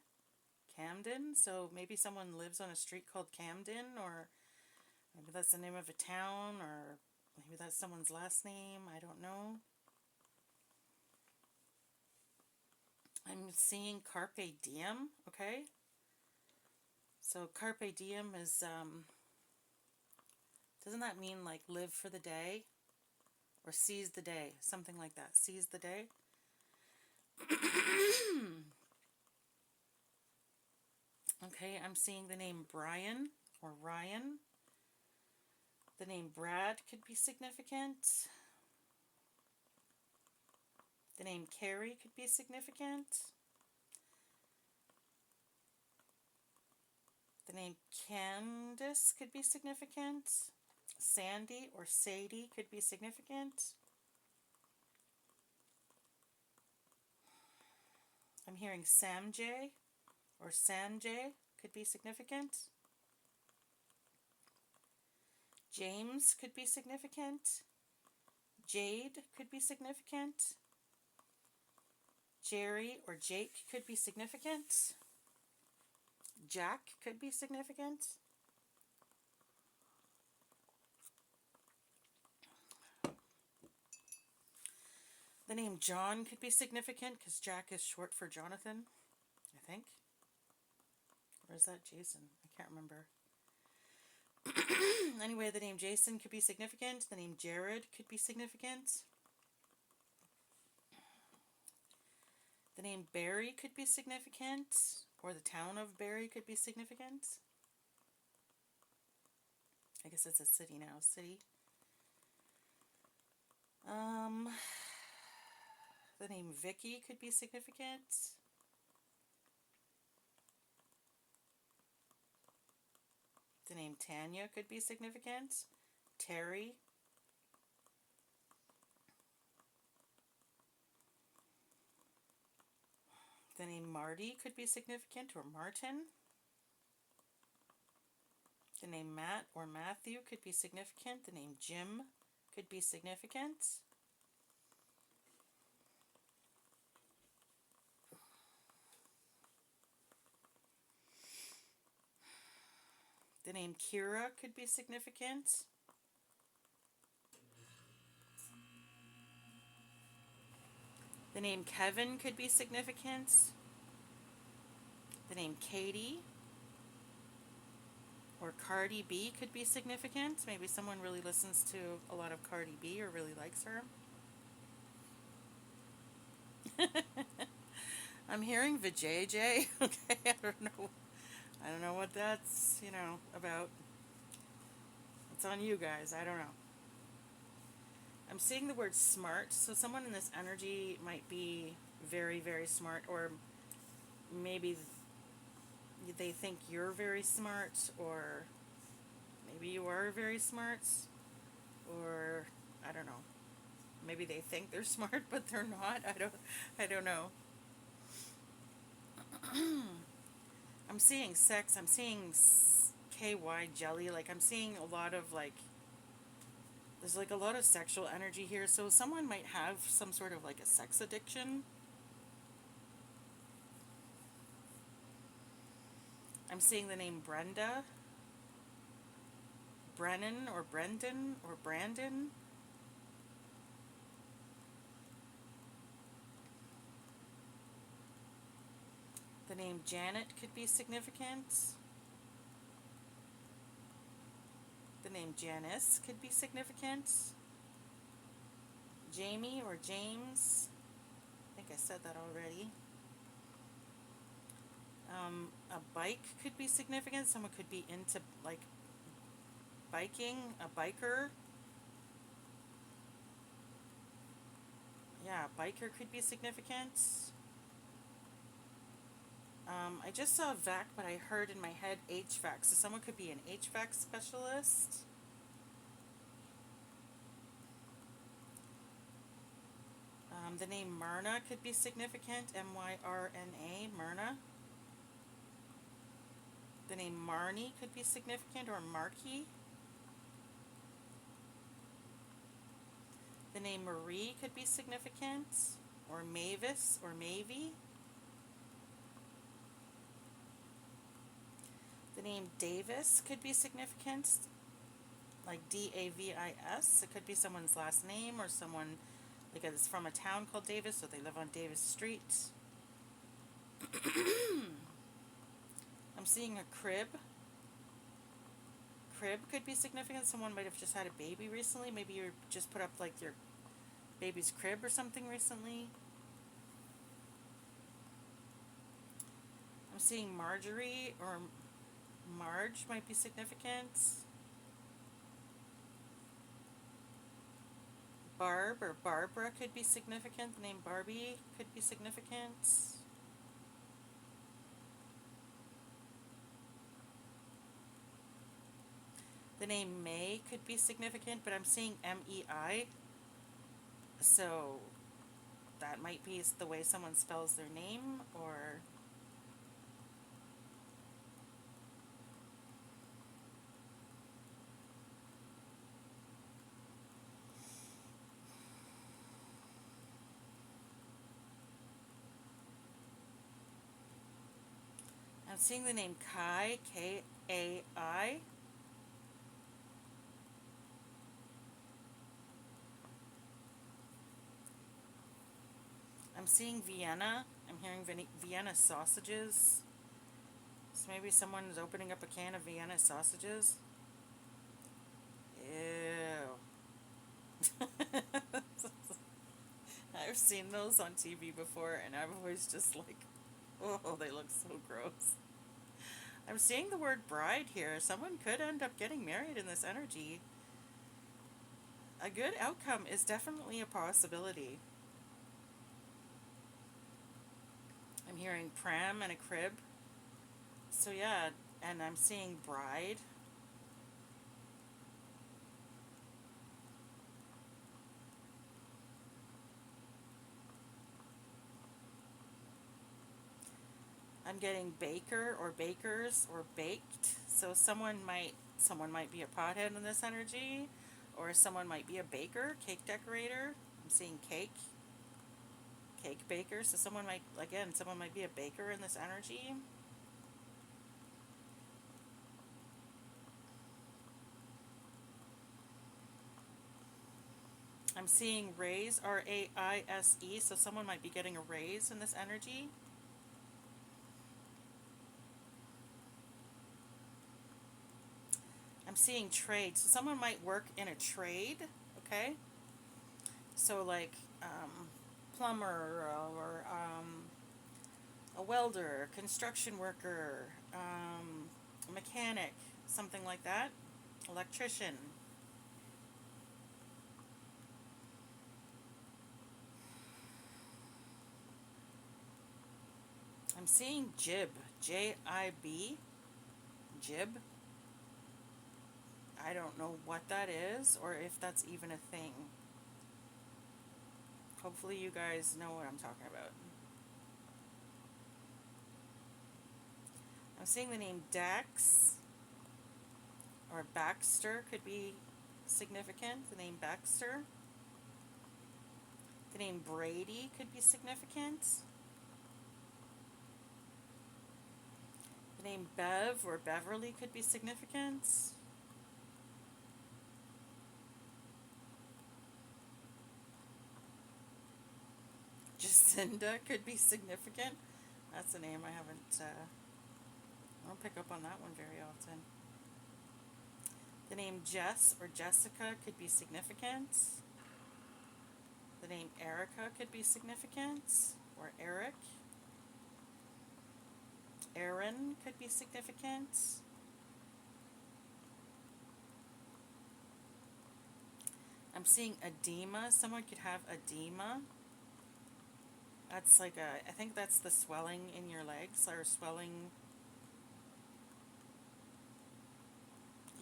A: Camden. So maybe someone lives on a street called Camden, or maybe that's the name of a town, or maybe that's someone's last name. I don't know. I'm seeing Carpe Diem, okay? So Carpe Diem is, doesn't that mean like live for the day? Or seize the day, something like that. Seize the day. Okay, I'm seeing the name Brian or Ryan. The name Brad could be significant. The name Carrie could be significant. The name Candace could be significant. Sandy or Sadie could be significant. I'm hearing Samjay or Sanjay could be significant. James could be significant. Jade could be significant. Jerry or Jake could be significant. Jack could be significant. The name John could be significant because Jack is short for Jonathan, I think. Or is that Jason? I can't remember. Anyway, the name Jason could be significant. The name Jared could be significant. The name Barry could be significant. Or the town of Barry could be significant. I guess it's a city now. City. The name Vicky could be significant. The name Tanya could be significant. Terry. The name Marty could be significant, or Martin. The name Matt or Matthew could be significant. The name Jim could be significant. The name Kira could be significant. The name Kevin could be significant. The name Katie or Cardi B could be significant. Maybe someone really listens to a lot of Cardi B or really likes her. I'm hearing Vijay. Okay, I don't know what that's, about. It's on you guys. I don't know. I'm seeing the word smart, so someone in this energy might be very, very smart, or maybe they think you're very smart, or maybe you are very smart, or I don't know. Maybe they think they're smart, but they're not. I don't know. I'm seeing sex. I'm seeing KY jelly. Like, I'm seeing a lot of, like, there's, like, a lot of sexual energy here. So someone might have some sort of, like, a sex addiction. I'm seeing the name Brenda. Brennan or Brendan or Brandon. The name Janet could be significant. The name Janice could be significant. Jamie or James. think I said that already. A bike could be significant. Someone could be into like biking, a biker. Yeah, a biker could be significant. I just saw vac, but I heard in my head HVAC, so someone could be an HVAC specialist. The name Myrna could be significant, Myrna, Myrna. The name Marnie could be significant, or Marky. The name Marie could be significant, or Mavis, or Mavie. The name Davis could be significant, like Davis. It could be someone's last name, or someone like it's from a town called Davis, so they live on Davis Street. I'm seeing a crib. Crib could be significant. Someone might have just had a baby recently. Maybe you just put up like your baby's crib or something recently. I'm seeing Marjorie or Marge might be significant. Barb or Barbara could be significant. The name Barbie could be significant. The name May could be significant, but I'm seeing MEI. So that might be the way someone spells their name, or I'm seeing the name Kai, Kai. I'm seeing Vienna. I'm hearing Vienna sausages. So maybe someone is opening up a can of Vienna sausages. Ew. I've seen those on TV before, and I'm always just like, oh, they look so gross. I'm seeing the word bride here. Someone could end up getting married in this energy. A good outcome is definitely a possibility. I'm hearing pram and a crib. So yeah, and I'm seeing bride. I'm getting baker or bakers or baked. So someone might be a pothead in this energy, or someone might be a baker, cake decorator. I'm seeing cake baker. So someone might be a baker in this energy. I'm seeing raise, RAISE. So someone might be getting a raise in this energy. I'm seeing trade. So someone might work in a trade, okay? So like plumber or a welder, construction worker, a mechanic, something like that, electrician. I'm seeing jib, Jib, jib. I don't know what that is or if that's even a thing. Hopefully you guys know what I'm talking about. I'm seeing the name Dax or Baxter could be significant. The name Baxter. The name Brady could be significant. The name Bev or Beverly could be significant. Jacinda could be significant. That's a name I don't pick up on that one very often. The name Jess or Jessica could be significant. The name Erica could be significant. or Eric. Aaron could be significant. I'm seeing edema. Someone could have edema. That's like I think that's the swelling in your legs or swelling.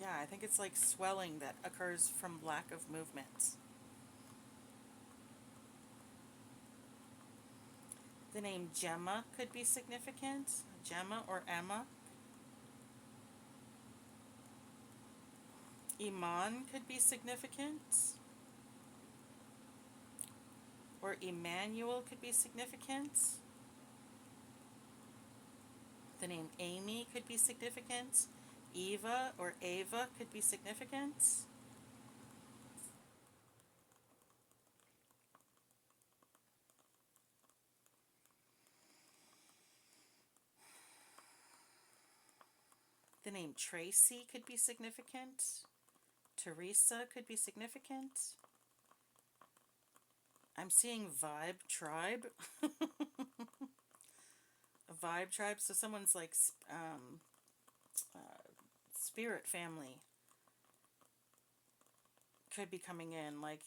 A: Yeah, I think it's like swelling that occurs from lack of movement. The name Gemma could be significant. Gemma or Emma. Iman could be significant. Or Emmanuel could be significant. The name Amy could be significant. Eva or Ava could be significant. The name Tracy could be significant. Teresa could be significant. I'm seeing Vibe Tribe. A Vibe Tribe, so someone's like spirit family could be coming in, like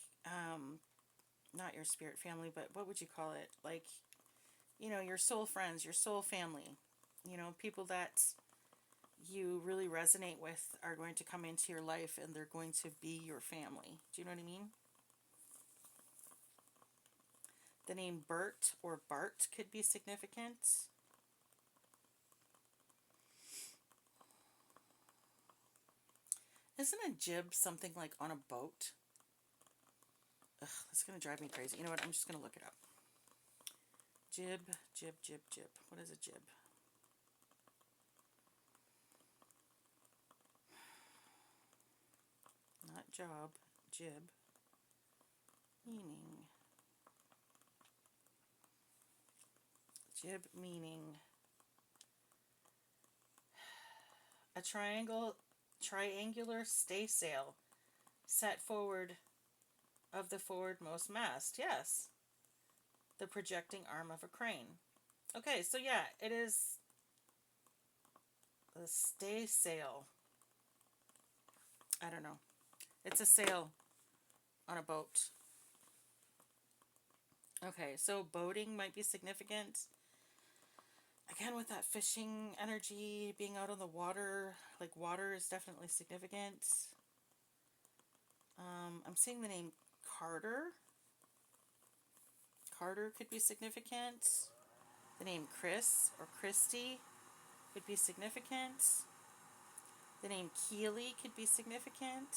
A: not your spirit family, but what would you call it? Like, you know, your soul friends, your soul family. You know, people that you really resonate with are going to come into your life and they're going to be your family. Do you know what I mean? The name Bert or Bart could be significant. Isn't a jib something like on a boat? Ugh, that's going to drive me crazy. You know what? I'm just going to look it up. Jib, jib, jib, jib. What is a jib? Not job, jib. Meaning. Jib meaning. A triangular staysail set forward of the forwardmost mast. Yes. The projecting arm of a crane. Okay, so yeah, it is a staysail. I don't know. It's a sail on a boat. Okay, so boating might be significant. Again, with that fishing energy, being out on the water, like water is definitely significant. I'm seeing the name Carter. Carter could be significant. The name Chris or Christy could be significant. The name Keely could be significant.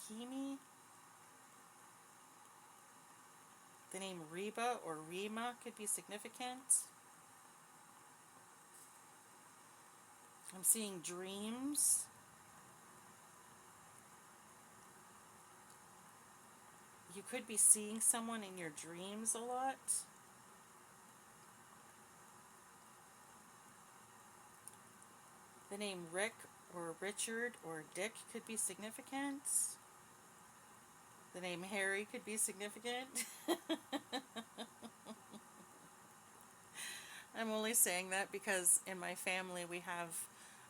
A: Kimi. The name Reba or Rima could be significant. I'm seeing dreams. You could be seeing someone in your dreams a lot. The name Rick or Richard or Dick could be significant. The name Harry could be significant. I'm only saying that because in my family we have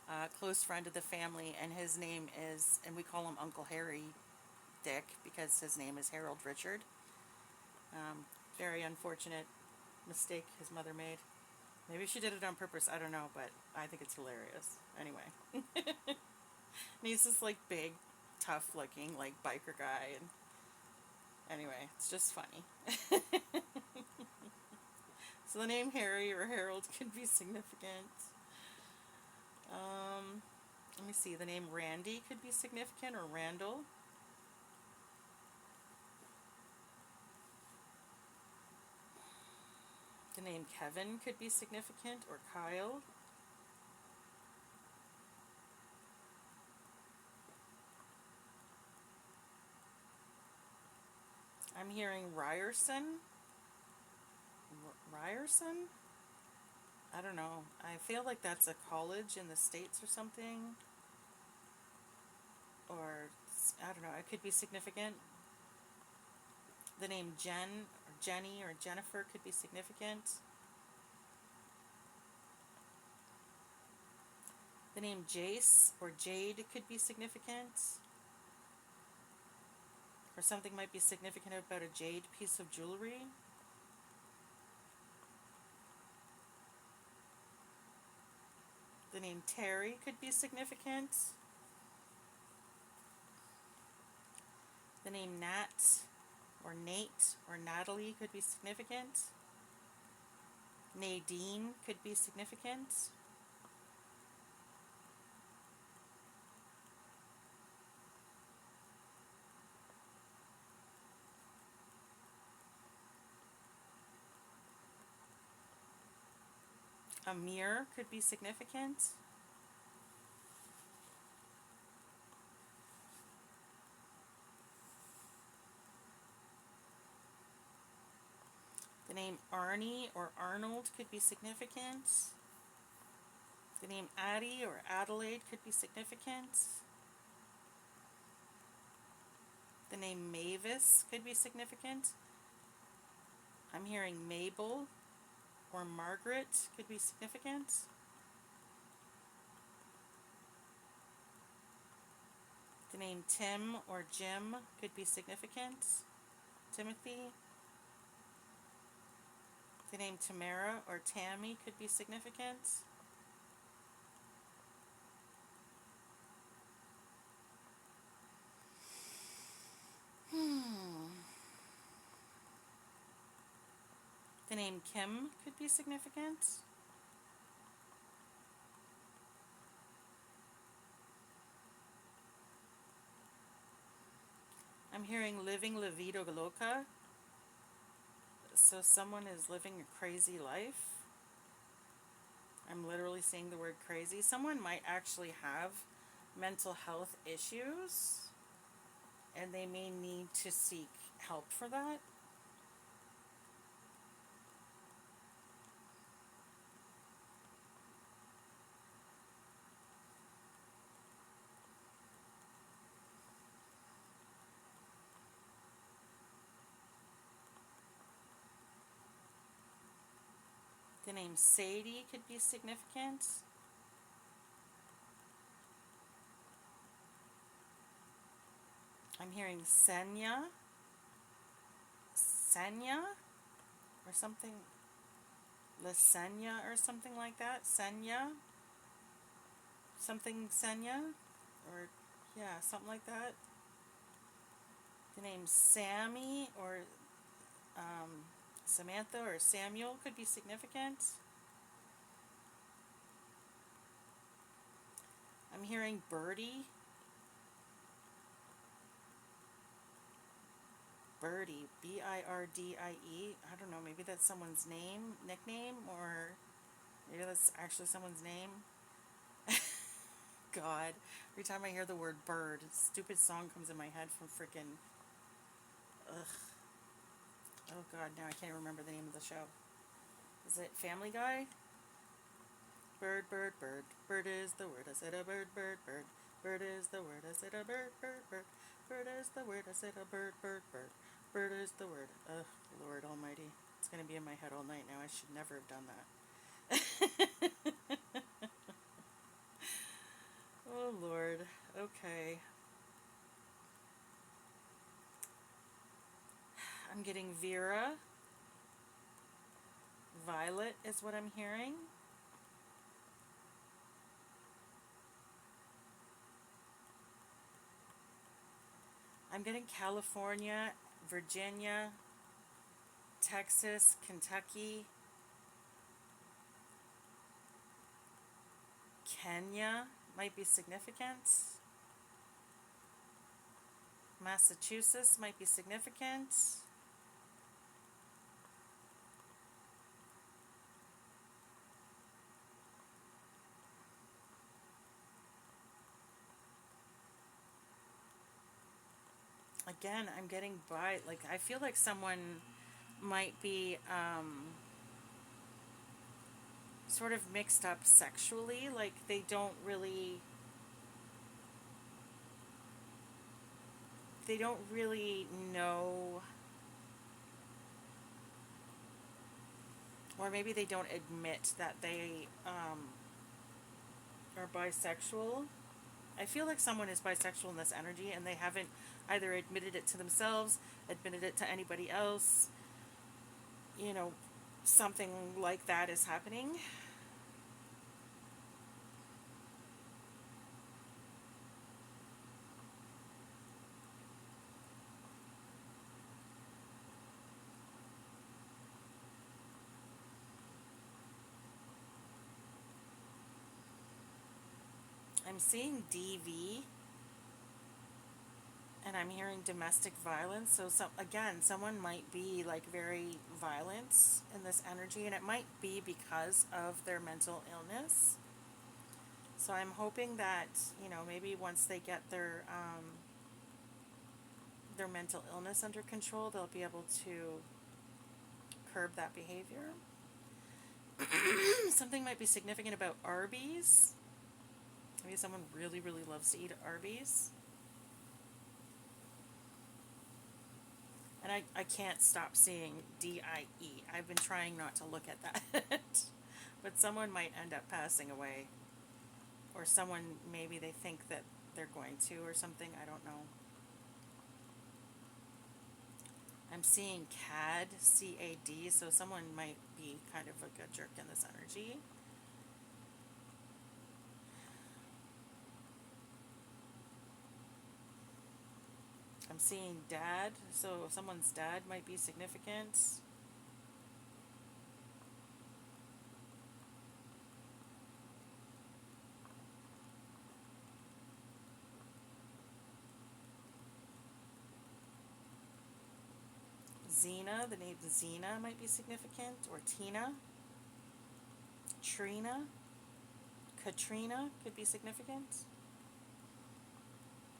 A: a close friend of the family, and his name is, and we call him Uncle Harry Dick because his name is Harold Richard. Very unfortunate mistake his mother made. Maybe she did it on purpose, I don't know, but I think it's hilarious. Anyway. And he's this like big, tough looking like biker guy, and anyway, it's just funny. So the name Harry or Harold could be significant. Let me see, the name Randy could be significant, or Randall. The name Kevin could be significant, or Kyle. I'm hearing Ryerson. Ryerson? I don't know. I feel like that's a college in the States or something. Or, I don't know, it could be significant. The name Jen or Jenny or Jennifer could be significant. The name Jace or Jade could be significant. Or something might be significant about a jade piece of jewelry. The name Terry could be significant. The name Nat or Nate or Natalie could be significant. Nadine could be significant. Amir could be significant. The name Arnie or Arnold could be significant. The name Addie or Adelaide could be significant. The name Mavis could be significant. I'm hearing Mabel or Margaret could be significant. The name Tim or Jim could be significant. Timothy. The name Tamara or Tammy could be significant. The name Kim could be significant. I'm hearing living la vida loca. So someone is living a crazy life. I'm literally seeing the word crazy. Someone might actually have mental health issues, and they may need to seek help for that. The name Sadie could be significant. I'm hearing Senya or something, Lasenya or something like that. Senya, or yeah, something like that. The name Sammy or Samantha or Samuel could be significant. I'm hearing Birdie. Birdie, Birdie. I don't know, maybe that's someone's name, nickname, or maybe that's actually someone's name. God, every time I hear the word bird, a stupid song comes in my head from freaking, ugh. Oh God, now I can't remember the name of the show. Is it Family Guy? Bird, bird, bird. Bird is the word. I said a bird, bird, bird. Bird is the word. I said a bird, bird, bird. Bird is the word. I said a bird, bird, bird. Bird is the word. Ugh, Lord Almighty. It's going to be in my head all night now. I should never have done that. Oh, Lord. Okay. I'm getting Vera. Violet is what I'm hearing. I'm getting California, Virginia, Texas, Kentucky, Kenya might be significant. Massachusetts might be significant. Again, I'm getting by, like, I feel like someone might be sort of mixed up sexually, like they don't really know Or maybe they don't admit that they are bisexual. I feel like someone is bisexual in this energy and they haven't either admitted it to themselves, admitted it to anybody else. You know, something like that is happening. I'm seeing DV and I'm hearing domestic violence. So again, someone might be like very violent in this energy, and it might be because of their mental illness. So I'm hoping that, maybe once they get their mental illness under control, they'll be able to curb that behavior. Something might be significant about Arby's. Maybe someone really, really loves to eat at Arby's. And I can't stop seeing DIE. I've been trying not to look at that. But someone might end up passing away. Or someone, maybe they think that they're going to, or something. I don't know. I'm seeing CAD, CAD, so someone might be kind of like a jerk in this energy. I'm seeing dad, so someone's dad might be significant. Xena, the name Xena might be significant, or Tina. Trina, Katrina could be significant.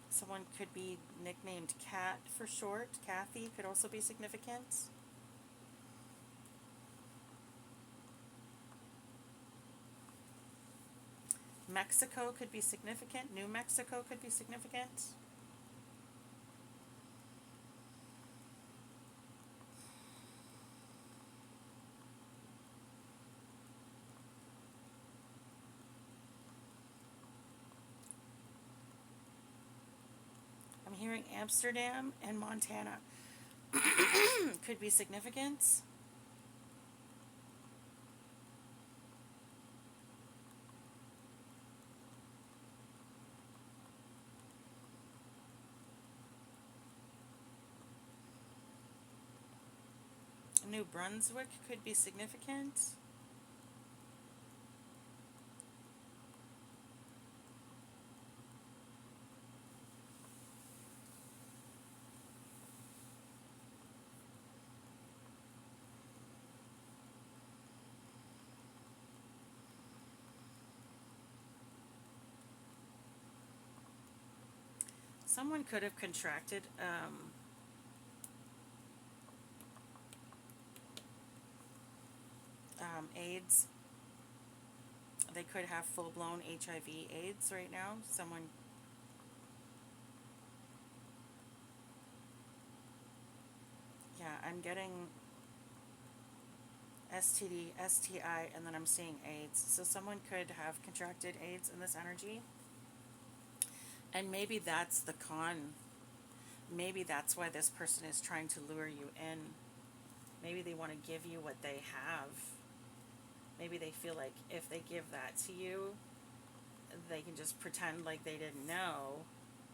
A: Someone could be nicknamed Cat for short. Kathy could also be significant. Mexico could be significant. New Mexico could be significant. I'm hearing Amsterdam and Montana could be significant. New Brunswick could be significant. Someone could have contracted AIDS. They could have full-blown HIV AIDS right now. Someone. Yeah, I'm getting STD, STI, and then I'm seeing AIDS. So someone could have contracted AIDS in this energy. And maybe that's the con. Maybe that's why this person is trying to lure you in. Maybe they want to give you what they have. Maybe they feel like if they give that to you, they can just pretend like they didn't know,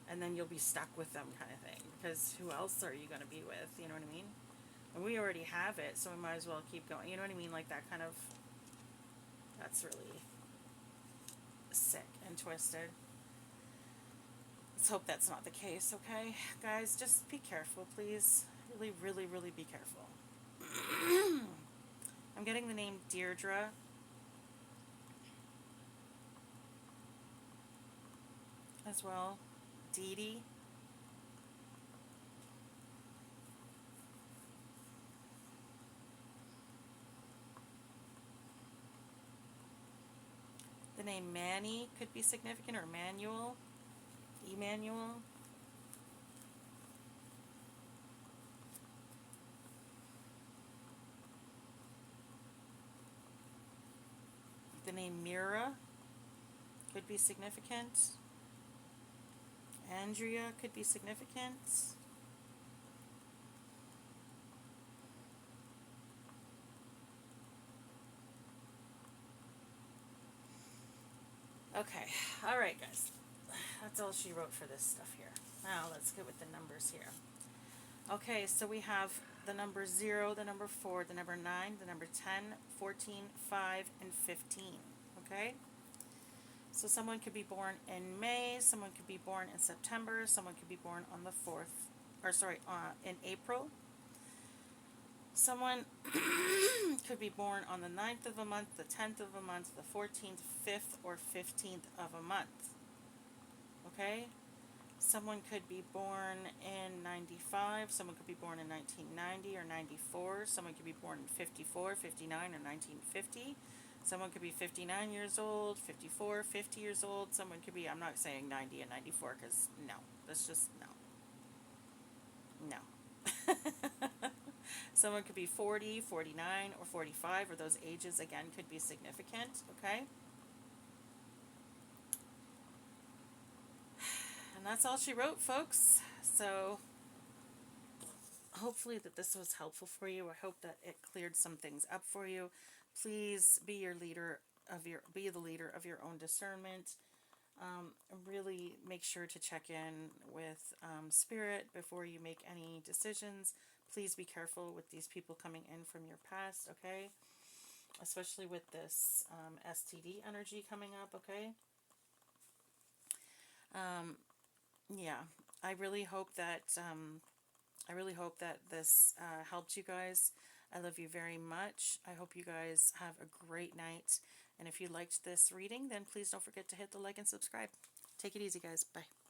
A: and then you'll be stuck with them, kind of thing. Because who else are you going to be with? You know what I mean? And we already have it, so we might as well keep going. You know what I mean? Like that kind of. That's really sick and twisted. Let's hope that's not the case, okay? Guys, just be careful, please. Really, really, really be careful. I'm getting the name Deirdre. As well. Dee Dee. The name Manny could be significant, or Manuel. Emmanuel. name Mira could be significant. Andrea could be significant. Okay, all right, guys. That's all she wrote for this stuff here. Now let's get with the numbers here. Okay, so we have the number 0, the number 4, the number 9, the number 10, 14, 5, and 15. Okay? So someone could be born in May, someone could be born in September, someone could be born on the 4th, or sorry, in April. Someone could be born on the 9th of a month, the 10th of a month, the 14th, 5th, or 15th of a month. Okay? Someone could be born in 95, someone could be born in 1990 or 94, someone could be born in 54, 59, or 1950. Someone could be 59 years old, 54, 50 years old. Someone could be, I'm not saying 90 and 94 because no, that's just no. Someone could be 40, 49, or 45, or those ages again could be significant, okay? And that's all she wrote, folks. So hopefully that this was helpful for you. I hope that it cleared some things up for you. Please be the leader of your own discernment. Really make sure to check in with spirit before you make any decisions. Please be careful with these people coming in from your past, okay? Especially with this STD energy coming up, okay? Yeah, I really hope that this helped you guys. I love you very much. I hope you guys have a great night. And if you liked this reading, then please don't forget to hit the like and subscribe. Take it easy, guys. Bye.